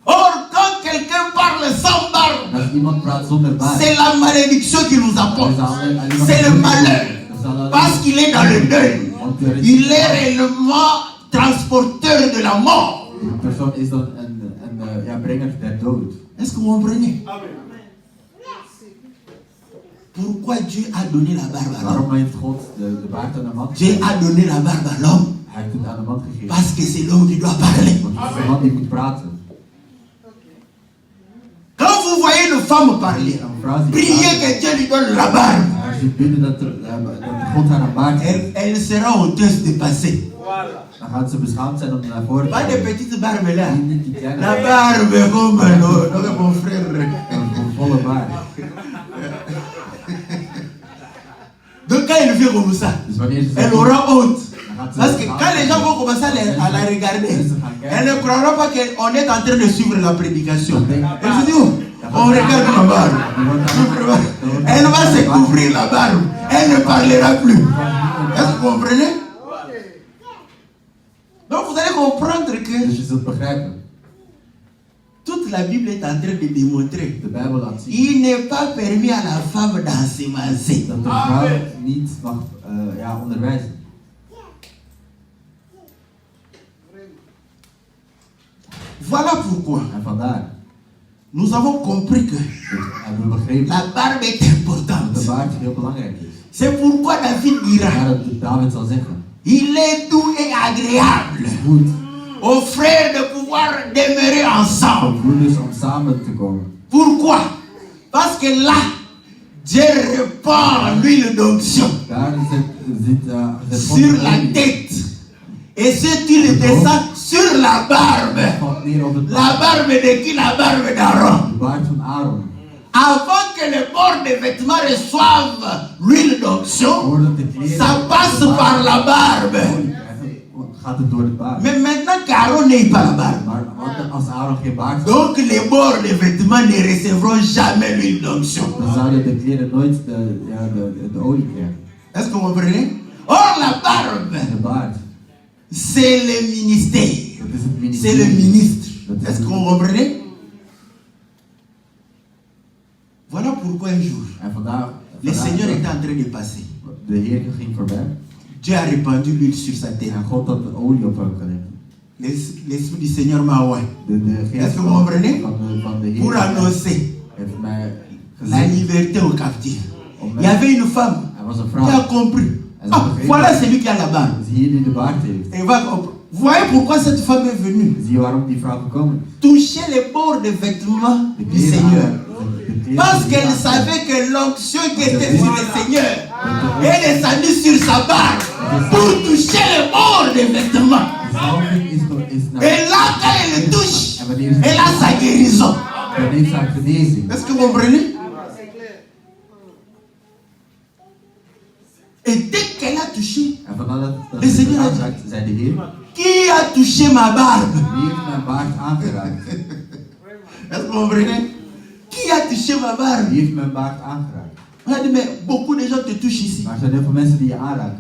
[SPEAKER 1] Or, quand quelqu'un parle sans barbe,
[SPEAKER 3] En als iemand praat zonder baard,
[SPEAKER 1] c'est la malédiction qui nous
[SPEAKER 3] dan
[SPEAKER 1] apporte.
[SPEAKER 3] is dat alleen
[SPEAKER 1] C'est le malheur.
[SPEAKER 3] Dat is alleen-
[SPEAKER 1] Parce qu'il est dans le deuil. Il est réellement transporteur de la mort.
[SPEAKER 3] Die persoon is dan een brenger der dood.
[SPEAKER 1] Est-ce que vous comprenez? Pourquoi Dieu a donné la barbe à l'homme?
[SPEAKER 3] Waarom heeft God de baard aan de man
[SPEAKER 1] Dieu
[SPEAKER 3] gegeven?
[SPEAKER 1] a donné la barbe à l'homme
[SPEAKER 3] Hij heeft het aan de man gegeven.
[SPEAKER 1] parce que c'est l'homme qui doit parler.
[SPEAKER 3] Want het is de man die moet praten.
[SPEAKER 1] Quand vous voyez une femme parler,
[SPEAKER 3] Een vrouw die
[SPEAKER 1] priez que Dieu lui donne la barbe.
[SPEAKER 3] als je bidden dat God haar een baard geeft,
[SPEAKER 1] Elle sera honteuse de passer.
[SPEAKER 3] dan gaat ze beschaamd zijn om naar voren te
[SPEAKER 1] Pas de
[SPEAKER 3] komen.
[SPEAKER 1] petite barbe là.
[SPEAKER 3] Niet die kleine
[SPEAKER 1] La barbe comme mon frère.
[SPEAKER 3] een volle baard.
[SPEAKER 1] Donc quand elle vient comme ça,
[SPEAKER 3] Dus wanneer ze
[SPEAKER 1] elle aura honte.
[SPEAKER 3] dan gaat ze
[SPEAKER 1] Parce que
[SPEAKER 3] beschaamd
[SPEAKER 1] quand les gens
[SPEAKER 3] zijn.
[SPEAKER 1] vont commencer à la regarder, elle ne croira pas qu'on est en train de suivre la prédication. Elle se dit, oh, on regarde ma barbe. Elle va se couvrir la barbe. Elle ne parlera plus. Est-ce que vous comprenez? Donc vous allez comprendre que
[SPEAKER 3] Dus je zult begrijpen,
[SPEAKER 1] toute la Bible est en train de démontrer
[SPEAKER 3] de Bijbel laat zien
[SPEAKER 1] il n'est pas permis à la femme d'ensemencer.
[SPEAKER 3] dat de vrouw niet mag onderwijzen.
[SPEAKER 1] Voilà pourquoi
[SPEAKER 3] En vandaar
[SPEAKER 1] nous avons compris que
[SPEAKER 3] hebben we begrepen
[SPEAKER 1] la barbe est
[SPEAKER 3] dat de
[SPEAKER 1] importante.
[SPEAKER 3] baard heel belangrijk is.
[SPEAKER 1] C'est pourquoi David dira,
[SPEAKER 3] Maar dat David zal zeggen,
[SPEAKER 1] il est doux et agréable
[SPEAKER 3] goed
[SPEAKER 1] aux frères de pouvoir demeurer
[SPEAKER 3] voor
[SPEAKER 1] ensemble.
[SPEAKER 3] broeders om samen te komen.
[SPEAKER 1] Pourquoi? Parce que là, Dieu répand l'huile d'onction
[SPEAKER 3] Daar zit
[SPEAKER 1] sur la tête. Et cette huile descend sur la barbe.
[SPEAKER 3] valt neer op het
[SPEAKER 1] La barbe de qui? La barbe d'Aaron.
[SPEAKER 3] de baard van Aaron.
[SPEAKER 1] Avant que les bords des vêtements reçoivent l'huile d'onction,
[SPEAKER 3] Voordat de kleren
[SPEAKER 1] ça passe par la barbe.
[SPEAKER 3] gaat het door de baard.
[SPEAKER 1] Mais maintenant qu'Aaron n'ait pas la barbe,
[SPEAKER 3] Maar als Aaron geen baard heeft,
[SPEAKER 1] donc les bords des vêtements ne recevront jamais l'huile d'onction.
[SPEAKER 3] dan zouden de kleren nooit de olie krijgen.
[SPEAKER 1] Est-ce que vous comprenez? Or la barbe,
[SPEAKER 3] En de baard,
[SPEAKER 1] c'est le ministère.
[SPEAKER 3] dat is het
[SPEAKER 1] C'est le
[SPEAKER 3] ministerie.
[SPEAKER 1] ministre. Est-ce que vous comprenez? Voilà pourquoi un jour,
[SPEAKER 3] En vandaag,
[SPEAKER 1] le Seigneur était en train de passer.
[SPEAKER 3] de Heer ging voorbij.
[SPEAKER 1] Dieu a répandu l'huile sur sa tête.
[SPEAKER 3] En God had de olie op hem gelegd.
[SPEAKER 1] L'Esprit du Seigneur m'a oint
[SPEAKER 3] De geest
[SPEAKER 1] Est-ce que vous comprenez?
[SPEAKER 3] van de Heer
[SPEAKER 1] pour annoncer
[SPEAKER 3] heeft mij
[SPEAKER 1] la
[SPEAKER 3] gezegd.
[SPEAKER 1] liberté aux captifs.
[SPEAKER 3] Om
[SPEAKER 1] Il y avait une femme
[SPEAKER 3] Hij was een
[SPEAKER 1] qui a
[SPEAKER 3] vrouw.
[SPEAKER 1] compris. Ah, voilà celui qui a la barbe.
[SPEAKER 3] Zie je die de baard heeft?
[SPEAKER 1] Elle va comprendre. Vous voyez pourquoi cette femme est venue?
[SPEAKER 3] Zie je waarom die vrouw gekomen is?
[SPEAKER 1] Toucher les bords des vêtements
[SPEAKER 3] De
[SPEAKER 1] du
[SPEAKER 3] kleren
[SPEAKER 1] Seigneur.
[SPEAKER 3] aan,
[SPEAKER 1] Parce qu'elle savait que l'onction qui était sur le Seigneur est descendue sur sa barbe pour toucher le bord des vêtements. Et là, quand elle le touche, elle a sa guérison. Est-ce que vous comprenez? Et dès qu'elle a touché, le Seigneur a dit, qui a touché ma barbe? Est-ce que vous comprenez? Qui a touché ma barbe? On a dit, mais beaucoup de gens te touchent ici.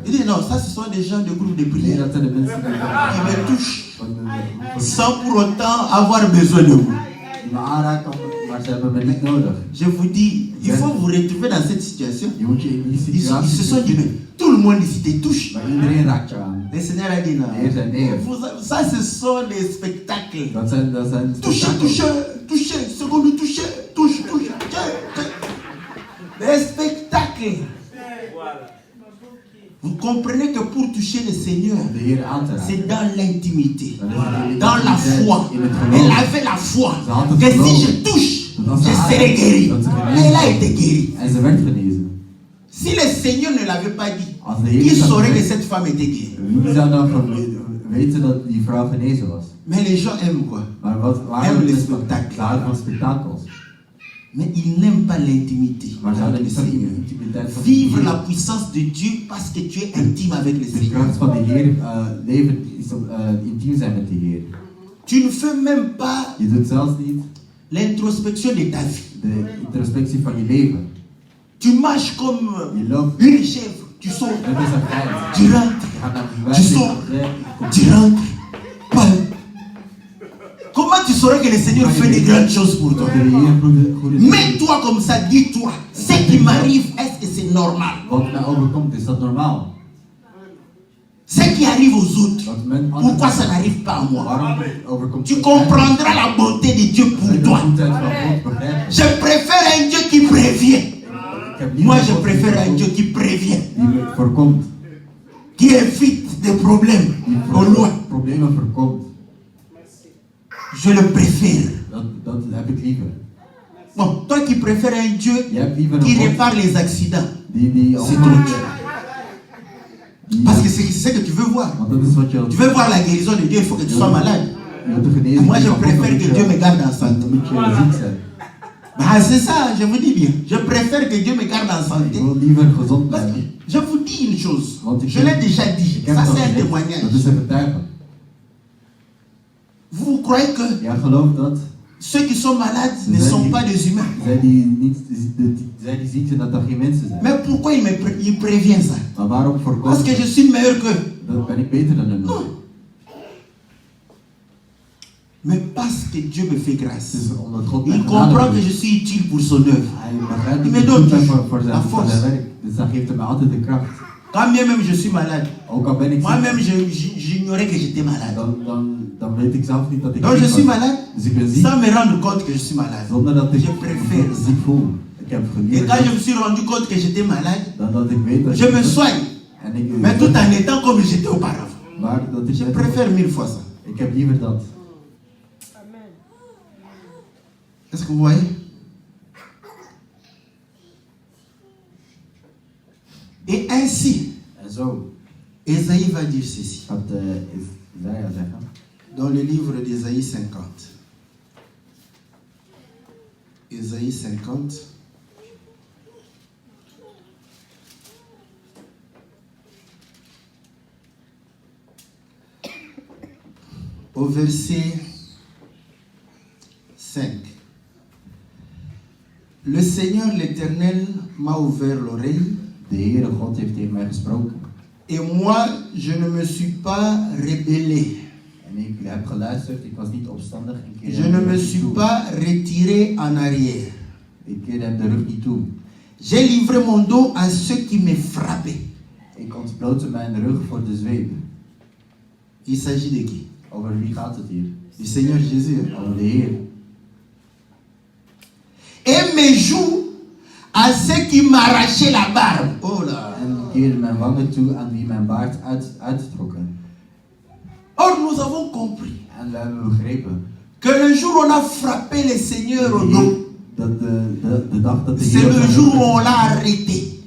[SPEAKER 1] Il dit, non, ça ce sont des gens de groupe de prière qui me touchent sans pour autant avoir besoin de vous. Je vous dis, il faut vous retrouver dans cette situation. Ils se sont dit, mais tout le monde ici te touche. Le Seigneur a dit, non. Ça, ce sont des spectacles. Toucher, seconde toucher, touche. Des spectacles. Vous comprenez que pour toucher le Seigneur, c'est dans l'intimité, dans la foi. Elle avait la foi que si je touche, je serai guéri. Elle a été guérie. Si le Seigneur ne l'avait pas dit, il saurait que cette femme était guérie. Mais les gens aiment quoi? Aiment les spectacles. Mais ils n'aiment pas l'intimité avec le Seigneur. Vivre la puissance de Dieu parce que tu es intime avec le Seigneur. Tu ne fais même pas l'introspection de ta vie. Tu marches comme une chèvre. Tu sors, tu rentres, tu sors, tu rentres. Comment tu saurais que le Seigneur fait des grandes choses pour toi? Mets-toi comme ça, dis-toi, ce qui m'arrive, est-ce que c'est normal? Ce qui arrive aux autres, pourquoi ça n'arrive pas à moi? Tu comprendras la bonté de Dieu pour toi. Je préfère un Dieu qui prévient. Moi, je préfère un Dieu qui prévient, qui évite des problèmes au loin. Je le préfère. Bon, toi qui préfères un Dieu qui répare les accidents, c'est ton Dieu. Parce que c'est ce que tu veux voir. Tu veux voir la guérison de Dieu, il faut que tu sois malade. Moi, je préfère que Dieu me garde en santé. Bah, c'est ça, je vous dis bien. Je préfère que Dieu me garde en santé. Parce que je vous dis une chose. Je l'ai déjà dit. Ça, c'est un témoignage. Vous croyez que ceux qui sont malades ne sont pas des humains? Mais pourquoi il prévient ça? Parce que je suis meilleur qu'eux. Non. Mais parce que Dieu me fait grâce. Il comprend que je suis utile pour son œuvre. Il me donne la force. Quand bien même je suis malade, moi-même j'ignorais que j'étais malade. Donc je suis malade sans me rendre compte que je suis malade. Je préfère ça. Et quand je me suis rendu compte que j'étais malade, je me soigne. Mais tout en étant comme j'étais auparavant. Je préfère 1000 fois ça. Est-ce que vous voyez? Et ainsi, Ésaïe va dire ceci. Dans le livre d'Ésaïe 50. Ésaïe 50. Au verset 5. Le Seigneur l'Éternel m'a ouvert l'oreille.
[SPEAKER 3] De Heere God heeft tegen mij gesproken.
[SPEAKER 1] Et moi, je ne me suis pas rebellé.
[SPEAKER 3] En ik heb geluisterd, ik was niet opstandig.
[SPEAKER 1] Je ne me suis pas retiré en arrière.
[SPEAKER 3] Ik keerde de rug niet toe.
[SPEAKER 1] J'ai livré mon dos à ceux qui me frappaient.
[SPEAKER 3] Ik ontblootte mijn rug voor de zweep.
[SPEAKER 1] Il s'agit de qui?
[SPEAKER 3] Over wie gaat het hier?
[SPEAKER 1] Du Seigneur Jésus.
[SPEAKER 3] Over de Heer.
[SPEAKER 1] Et mes joues à ceux qui m'arrachaient la barbe. Oh là.
[SPEAKER 3] En ik keerde mijn wangen toe aan wie mijn baard uittrokken.
[SPEAKER 1] Or nous avons compris
[SPEAKER 3] En we hebben begrepen
[SPEAKER 1] que le jour où on a frappé le Seigneur au dos, C'est le jour où on l'a arrêté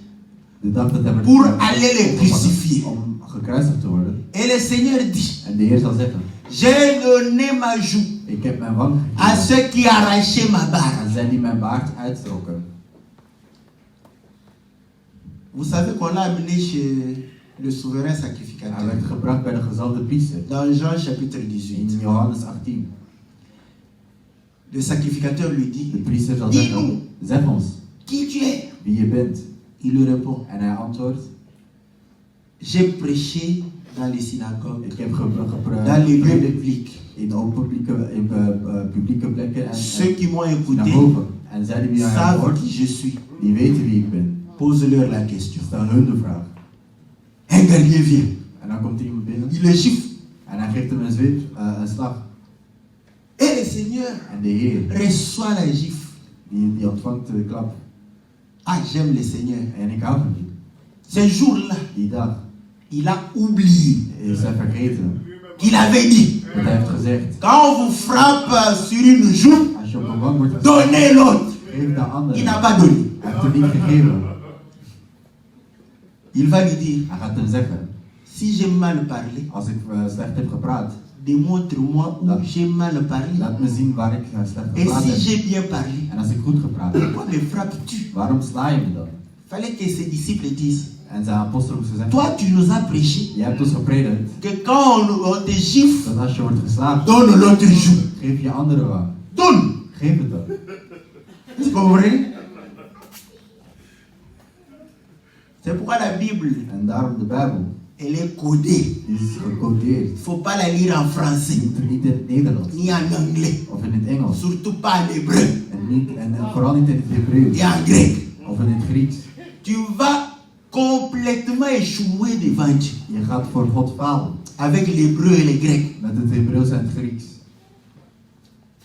[SPEAKER 1] pour aller le crucifier. Et le Seigneur dit, j'ai donné ma joue à ceux qui arrachaient ma barbe. Vous savez qu'on l'a amené chez le souverain sacrificateur. Dans Jean chapitre 18. Le sacrificateur lui dit, dis-nous qui tu es. Il lui répond, j'ai prêché dans les synagogues, dans les lieux publics. Ceux qui m'ont écouté savent qui je suis. Pose-leur la question. Un guerrier vient. Il le gifle. Et le Seigneur reçoit la gifle. Ah, j'aime le Seigneur. Ce jour-là, il a oublié qu'il avait dit, quand on vous frappe sur une joue, donnez l'autre. Il n'a pas donné. Il va lui dire, si j'ai mal parlé, démontre-moi où j'ai mal parlé. Et si j'ai bien parlé, pourquoi me frappes-tu? Fallait que ses disciples disent, toi tu nous as prêché que quand on te gifle, donne l'autre joue. Donne. Vous comprenez? C'est pourquoi la Bible, elle est codée. Il ne faut pas la lire en français, ni en anglais, surtout pas en hébreu, et en grec. Tu vas complètement échouer devant Dieu. Avec l'hébreu et le grec.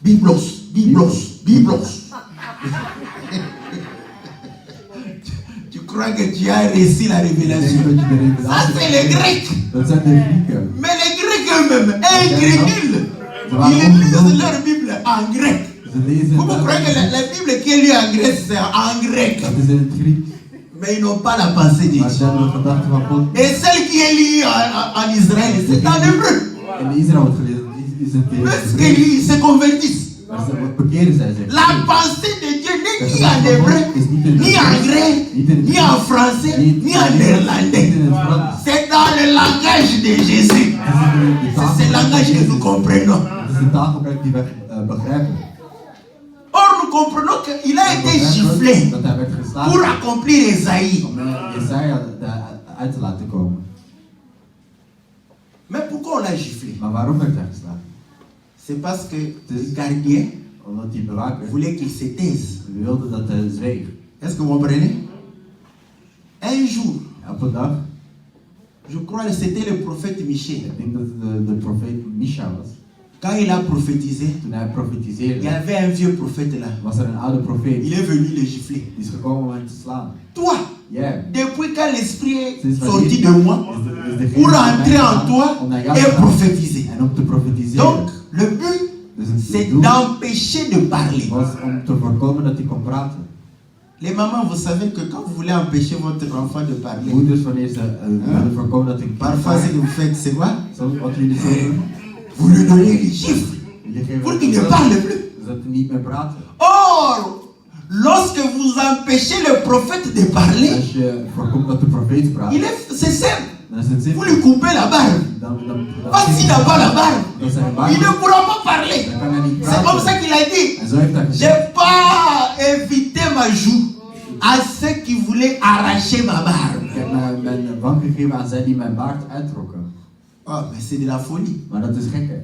[SPEAKER 1] Biblos. Tu crois que tu as réussi la révélation? Ça c'est les Grecs. Mais les Grecs eux-mêmes, incrédules, ils lisent leur Bible en grec. Vous croyez que la Bible qui est lue en grec, c'est en grec? Mais ils n'ont pas la pensée de Dieu. Et celle qui est lue en Israël, c'est en hébreu. Parce qu'ils se convertissent. La pensée de Dieu n'est ni en hébreu, ni en grec, ni en français, ni en néerlandais. C'est dans le langage de Jésus. C'est ce langage que nous comprenons. Or, nous comprenons qu'il a été giflé pour accomplir Esaïe. Mais pourquoi on l'a giflé? C'est parce que le gardien voulait qu'il se taise. Est-ce que vous comprenez? Un jour, je crois que c'était le prophète Michée. Quand il a prophétisé, il y avait un vieux prophète là. Il est venu le gifler. Toi, depuis quand l'esprit est sorti de moi, pour entrer en toi et prophétiser. Donc, le but, c'est d'empêcher de parler. Les mamans, vous savez que quand vous voulez empêcher votre enfant de parler, parfois ce que vous faites, c'est quoi? Vous lui donnez les chiffres pour qu'il ne parle plus. Or, lorsque vous empêchez le prophète de parler, c'est simple. Vous lui coupez la barbe. Parce qu'il n'a pas la barbe, il ne pourra pas parler. C'est comme ça qu'il a dit, je n'ai pas évité ma joue à ceux qui voulaient arracher ma barbe. Oh, mais c'est de la folie.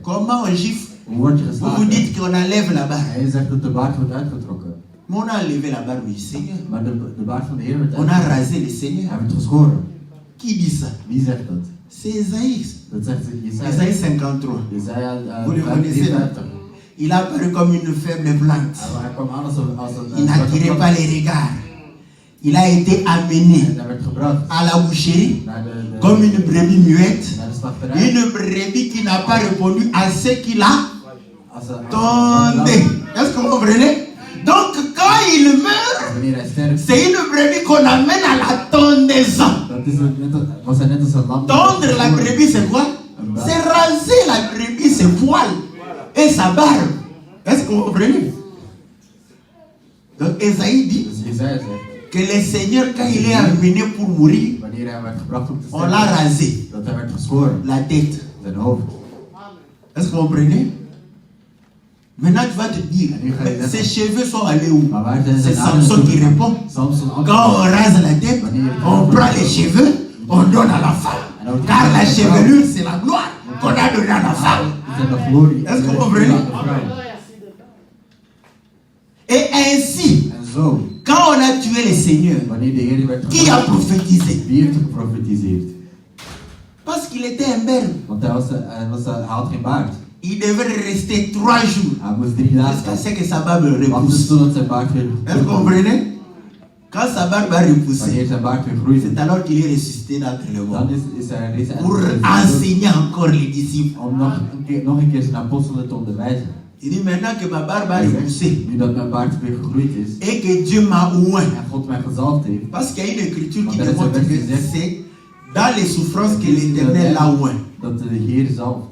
[SPEAKER 1] Comment on gifle? Vous vous dites qu'on enlève la barbe. Mais on a enlevé la barbe du Seigneur. On a rasé le Seigneur. Qui dit ça? C'est Esaïe. Esaïe 53. Vous le connaissez là? Il a apparu comme une faible plante. Il n'attirait pas les regards. Il a été amené à la boucherie comme une brebis muette. Une brebis qui n'a pas répondu à ce qu'il a tendé. Est-ce que vous comprenez? Donc quand il meurt,
[SPEAKER 3] Wanneer hij sterft,
[SPEAKER 1] c'est une brebis qu'on amène à la tondeuse.
[SPEAKER 3] was hij net als een lam.
[SPEAKER 1] Tondre la brebis, c'est quoi? C'est raser la brebis, ses poils et sa barbe. Est-ce que vous comprenez? Donc Esaïe dit
[SPEAKER 3] Dus Jesaja zegt,
[SPEAKER 1] que le Seigneur, quand il est amené pour mourir,
[SPEAKER 3] wanneer hij werd gebracht om te
[SPEAKER 1] on l'a
[SPEAKER 3] sterven,
[SPEAKER 1] rasé,
[SPEAKER 3] dat hij werd geschoren,
[SPEAKER 1] la tête.
[SPEAKER 3] zijn hoofd.
[SPEAKER 1] Est-ce que vous comprenez? Maintenant, tu vas te dire, mais ses cheveux sont allés où?
[SPEAKER 3] Maar waar zijn
[SPEAKER 1] C'est
[SPEAKER 3] zijn haren
[SPEAKER 1] Samson qui
[SPEAKER 3] naartoe
[SPEAKER 1] répond.
[SPEAKER 3] gegaan? Samson
[SPEAKER 1] Quand on
[SPEAKER 3] antwoordt.
[SPEAKER 1] rase la tête, on prend les cheveux, on donne à la femme. Car la chevelure, c'est la gloire qu'on a donnée à la femme.
[SPEAKER 3] Het is de glorie.
[SPEAKER 1] Est-ce que vous
[SPEAKER 3] Het is
[SPEAKER 1] comprenez?
[SPEAKER 3] aan de vrouw.
[SPEAKER 1] Et ainsi,
[SPEAKER 3] En zo,
[SPEAKER 1] quand on a tué le Seigneur,
[SPEAKER 3] wanneer de Heer werd
[SPEAKER 1] qui a
[SPEAKER 3] gebracht,
[SPEAKER 1] prophétisé?
[SPEAKER 3] wie heeft er geprofetiseerd?
[SPEAKER 1] Parce qu'il était un berbe.
[SPEAKER 3] Want hij had geen baard.
[SPEAKER 1] Il devait rester 3 jours
[SPEAKER 3] Hij moest 3 dagen
[SPEAKER 1] jusqu'à
[SPEAKER 3] staan.
[SPEAKER 1] ce que sa barbe
[SPEAKER 3] Wachten
[SPEAKER 1] repousse.
[SPEAKER 3] totdat zijn baard weer
[SPEAKER 1] Est-ce que vous comprenez? Quand sa barbe a repoussé,
[SPEAKER 3] Wanneer zijn baard weer groeit,
[SPEAKER 1] c'est alors qu'il est ressuscité d'entre les morts.
[SPEAKER 3] dan is hij deze
[SPEAKER 1] Pour enseigner encore les disciples.
[SPEAKER 3] om nog een keer zijn apostelen te onderwijzen.
[SPEAKER 1] Il dit maintenant que ma barbe a repoussé
[SPEAKER 3] Nu dat mijn baard weer gegroeid is
[SPEAKER 1] et que Dieu m'a oint.
[SPEAKER 3] en God mij gezalfd heeft,
[SPEAKER 1] Parce qu'il y a une écriture qui
[SPEAKER 3] Want er is
[SPEAKER 1] démontre
[SPEAKER 3] een
[SPEAKER 1] que
[SPEAKER 3] vers die zegt,
[SPEAKER 1] c'est dans les souffrances que l'Éternel l'a oint.
[SPEAKER 3] dat de Heer zalft.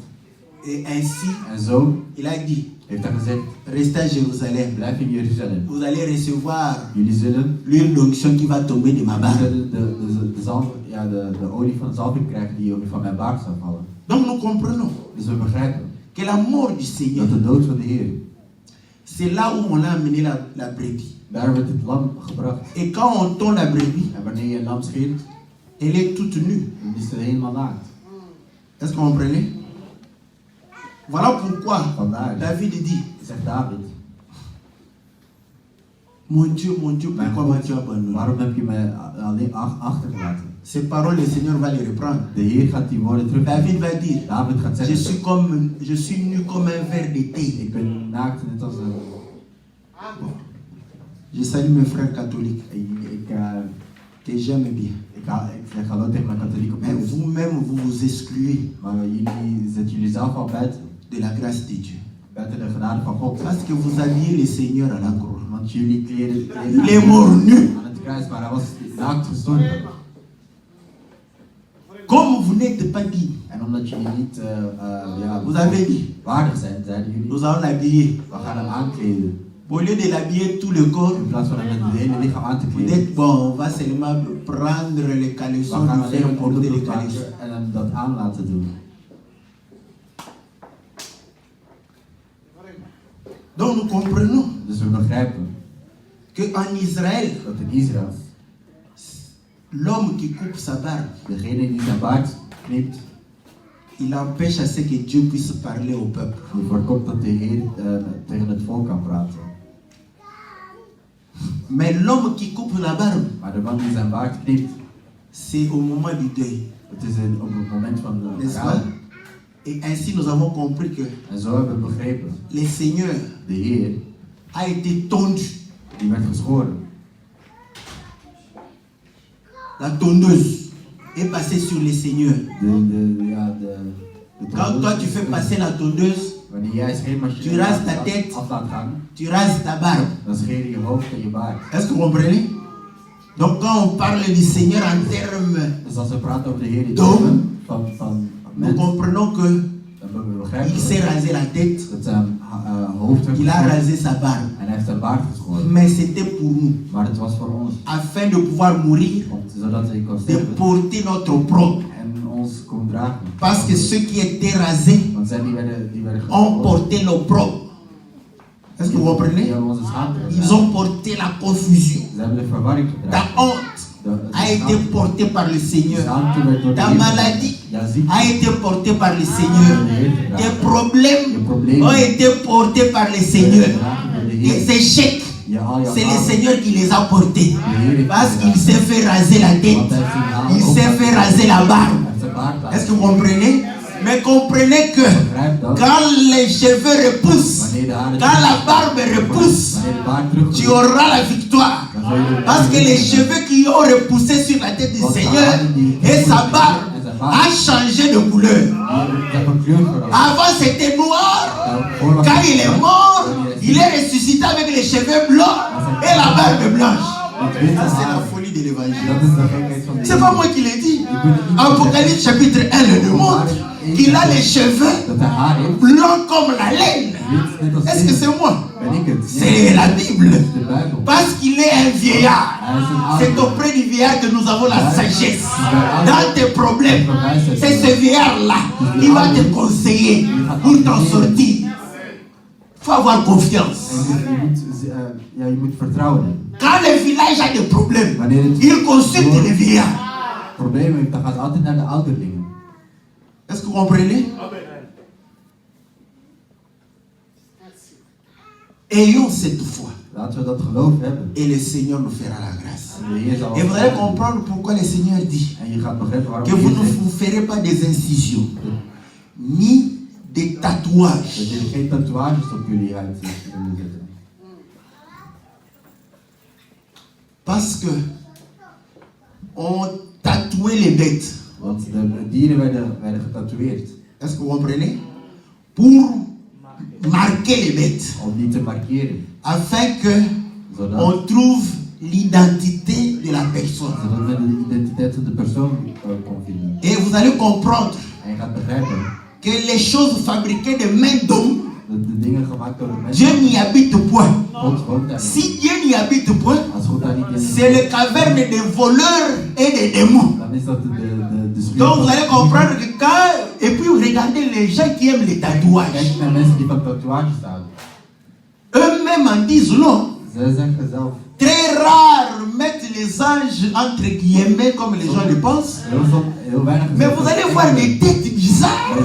[SPEAKER 1] Et ainsi,
[SPEAKER 3] En zo
[SPEAKER 1] il a dit,
[SPEAKER 3] heeft hij gezegd,
[SPEAKER 1] restez à Jérusalem.
[SPEAKER 3] blijf in Jeruzalem.
[SPEAKER 1] Vous allez recevoir
[SPEAKER 3] Jullie zullen
[SPEAKER 1] l'huile d'onction qui va tomber de ma barbe.
[SPEAKER 3] de olie van de zalving krijgen die van mijn baard zal vallen.
[SPEAKER 1] Donc nous comprenons
[SPEAKER 3] Dus we begrijpen
[SPEAKER 1] que la mort du Seigneur,
[SPEAKER 3] dat de dood van de Heer,
[SPEAKER 1] c'est là où on a amené la brebis.
[SPEAKER 3] daar wordt het lam gebracht.
[SPEAKER 1] Et quand on tond la brebis,
[SPEAKER 3] En wanneer je een lam scheert,
[SPEAKER 1] elle est toute nue.
[SPEAKER 3] dan is het helemaal naakt.
[SPEAKER 1] Est-ce que vous comprenez? Voilà pourquoi
[SPEAKER 3] Vandaar
[SPEAKER 1] David dit,
[SPEAKER 3] zegt David,
[SPEAKER 1] mon Dieu, pourquoi m'as-tu abandonné?
[SPEAKER 3] waarom heb je mij alleen achtergelaten?
[SPEAKER 1] Ces paroles, le Seigneur va les reprendre.
[SPEAKER 3] De Heer gaat die woorden terug.
[SPEAKER 1] David va dire,
[SPEAKER 3] David gaat zeggen,
[SPEAKER 1] je suis nu comme un ver d'été.
[SPEAKER 3] ik ben naakt net als een...
[SPEAKER 1] Je salue mes frères catholiques
[SPEAKER 3] Ik
[SPEAKER 1] que j'aime bien.
[SPEAKER 3] zeg hallo tegen mijn katholieke
[SPEAKER 1] Mais
[SPEAKER 3] broers.
[SPEAKER 1] vous-même, vous vous excluez
[SPEAKER 3] Maar jullie zetten jullie zelf al buiten
[SPEAKER 1] de la grâce de Dieu.
[SPEAKER 3] de genade van God.
[SPEAKER 1] Parce que vous habillez le Seigneur à la croix.
[SPEAKER 3] Want jullie kleden
[SPEAKER 1] Il est mort nu.
[SPEAKER 3] aan het kruis, maar hij was naakt gestorven.
[SPEAKER 1] Comme vous n'êtes pas digne,
[SPEAKER 3] En omdat jullie niet
[SPEAKER 1] vous avez dit,
[SPEAKER 3] waardig zijn, zeiden jullie,
[SPEAKER 1] nous allons l'habiller.
[SPEAKER 3] we gaan hem aankleden.
[SPEAKER 1] Au lieu de l'habiller tout le corps,
[SPEAKER 3] In plaats van hem met het hele lichaam aan te
[SPEAKER 1] vous
[SPEAKER 3] kleden.
[SPEAKER 1] dites, bon, on va seulement prendre les
[SPEAKER 3] We
[SPEAKER 1] caleçons,
[SPEAKER 3] gaan
[SPEAKER 1] nous faire
[SPEAKER 3] alleen een
[SPEAKER 1] porter les
[SPEAKER 3] onderbroek
[SPEAKER 1] caleçons.
[SPEAKER 3] maken en hem dat aan laten doen.
[SPEAKER 1] Donc nous comprenons
[SPEAKER 3] Dus we begrijpen
[SPEAKER 1] qu'en Israël,
[SPEAKER 3] dat in Israël,
[SPEAKER 1] l'homme qui coupe sa barbe,
[SPEAKER 3] degene die zijn baard knipt,
[SPEAKER 1] il empêche à ce que Dieu puisse parler au peuple.
[SPEAKER 3] die voorkomt dat de Heer tegen het volk kan praten.
[SPEAKER 1] Mais l'homme qui coupe la barbe,
[SPEAKER 3] Maar de man die zijn baard knipt,
[SPEAKER 1] c'est au moment du deuil.
[SPEAKER 3] het is op het moment van de
[SPEAKER 1] N'est-ce
[SPEAKER 3] rouw.
[SPEAKER 1] pas? Et ainsi nous avons compris que
[SPEAKER 3] En zo hebben we begrepen,
[SPEAKER 1] le Seigneur
[SPEAKER 3] de Heer,
[SPEAKER 1] a été tondu.
[SPEAKER 3] die werd geschoren.
[SPEAKER 1] La tondeuse est passée sur le Seigneur. Quand toi tu fais passer la tondeuse,
[SPEAKER 3] Wanneer jij scheermachine
[SPEAKER 1] tu rases ta tête,
[SPEAKER 3] af laat gaan,
[SPEAKER 1] tu rases ta barbe.
[SPEAKER 3] dan scheer je je hoofd en je baard.
[SPEAKER 1] Est-ce que vous comprenez? Donc quand on parle du Seigneur en termes,
[SPEAKER 3] Dus als we praten over de Heer in
[SPEAKER 1] Dom.
[SPEAKER 3] termen van
[SPEAKER 1] nous
[SPEAKER 3] mens,
[SPEAKER 1] comprenons que
[SPEAKER 3] dan begrijpen
[SPEAKER 1] il s'est
[SPEAKER 3] we
[SPEAKER 1] rasé la tête,
[SPEAKER 3] dat zijn hoofd werd
[SPEAKER 1] il a
[SPEAKER 3] geschoren
[SPEAKER 1] rasé sa barbe.
[SPEAKER 3] en hij heeft zijn baard geschoren.
[SPEAKER 1] Mais c'était pour nous,
[SPEAKER 3] Maar het was voor ons,
[SPEAKER 1] afin de pouvoir mourir,
[SPEAKER 3] zodat hij kon
[SPEAKER 1] de
[SPEAKER 3] sterven
[SPEAKER 1] porter notre propre.
[SPEAKER 3] en ons kon dragen.
[SPEAKER 1] Parce que ceux qui étaient rasés
[SPEAKER 3] Want zij die werden
[SPEAKER 1] ont
[SPEAKER 3] geschoren,
[SPEAKER 1] porté nos propres. Est-ce que vous
[SPEAKER 3] die
[SPEAKER 1] comprenez?
[SPEAKER 3] hebben onze schaamte
[SPEAKER 1] Ils
[SPEAKER 3] gedragen.
[SPEAKER 1] ont porté la confusion.
[SPEAKER 3] Ze hebben de verwarring
[SPEAKER 1] Ta
[SPEAKER 3] gedragen.
[SPEAKER 1] honte a été portée par le Seigneur. Ta maladie a été portée par le Seigneur. Tes problèmes ont été portés par le Seigneur. Tes échecs, c'est le Seigneur qui les a portés. Parce qu'il s'est fait raser la tête. Il s'est fait raser la barbe. Est-ce que vous comprenez? Mais comprenez que quand les cheveux repoussent, quand la barbe repousse, tu auras la victoire. Parce que les cheveux qui ont repoussé sur la tête du Seigneur et sa barbe a changé de couleur. Avant c'était noir. Quand il est mort, Il est ressuscité avec les cheveux blancs et la barbe blanche. Ça, c'est la folie de l'évangile. C'est pas moi qui l'ai dit. Apocalypse chapitre 1 le démontre qu'il a les cheveux blancs comme la laine. Est-ce que c'est moi? C'est la Bible. Parce qu'il est un vieillard. C'est auprès du vieillard que nous avons la sagesse. Dans tes problèmes, c'est ce vieillard-là qui va te conseiller pour t'en sortir. Il faut avoir confiance. Quand le village a des problèmes, il consulte les vieillards. Est-ce que vous comprenez? Ayons cette foi. Et le Seigneur nous fera la grâce. Et vous allez comprendre pourquoi le Seigneur dit que vous ne vous ferez pas des incisions, ni des tatouages. Parce que on tatouait les bêtes. Est-ce que vous comprenez? Pour marquer les bêtes. Afin que on trouve l'identité de la personne. Et vous allez comprendre que les choses fabriquées de main d'homme, Dieu n'y habite point. Si Dieu n'y habite point, c'est les cavernes des voleurs et des démons. Donc vous allez comprendre que quand... Et puis regardez les gens qui aiment les tatouages. Eux-mêmes en disent long. Très rare mettre les anges entre guillemets comme les gens le pensent. Mais vous allez voir des têtes bizarres,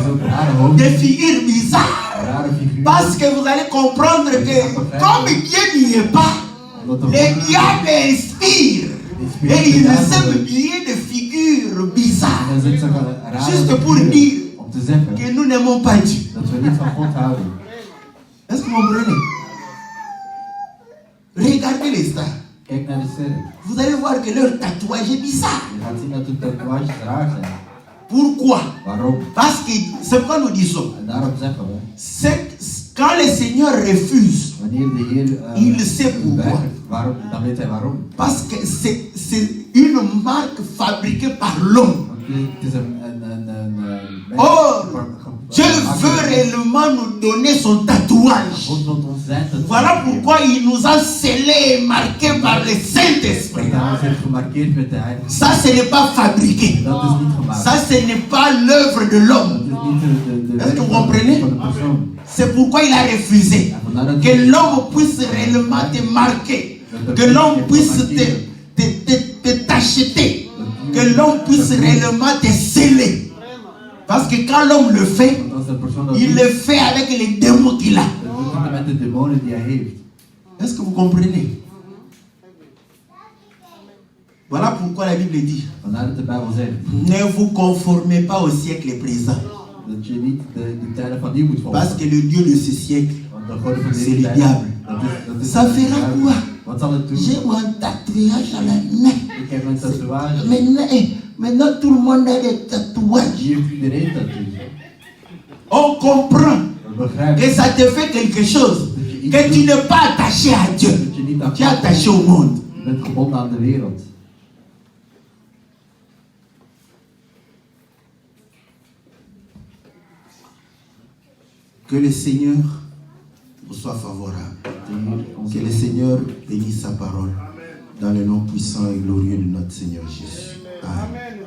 [SPEAKER 1] des figures bizarres. Parce que vous allez comprendre que comme Dieu n'y est pas, les diables inspirent. Et ils aiment bien des figures bizarres. Juste pour dire que nous n'aimons pas Dieu. Est-ce que vous comprenez? Regardez les stars. Vous allez voir que leur tatouage est bizarre. Pourquoi? Parce que c'est pourquoi nous disons. C'est quand le Seigneur refuse, il sait pourquoi. Parce que c'est une marque fabriquée par l'homme. Or, Dieu veut réellement nous donner son tatouage. Voilà pourquoi il nous a scellés et marqués par le Saint-Esprit. Ça, ce n'est pas fabriqué. Ça, ce n'est pas l'œuvre de l'homme. Est-ce que vous comprenez? C'est pourquoi il a refusé que l'homme puisse réellement te marquer, que l'homme puisse t'acheter, que l'homme puisse réellement te sceller. Parce que quand l'homme le fait, il le fait avec les démons qu'il a. Est-ce que vous comprenez? Voilà pourquoi la Bible dit: ne vous conformez pas au siècle présent. Parce que le Dieu de ce siècle, c'est le diable. Ça fera quoi? J'ai mon tatouage à la main. Maintenant tout le monde a des tatouages. On comprend que ça te fait quelque chose, que tu n'es pas attaché à Dieu, tu es attaché au monde. Que le Seigneur vous soit favorable. Que le Seigneur bénisse sa parole dans le nom puissant et glorieux de notre Seigneur Jésus. Amen.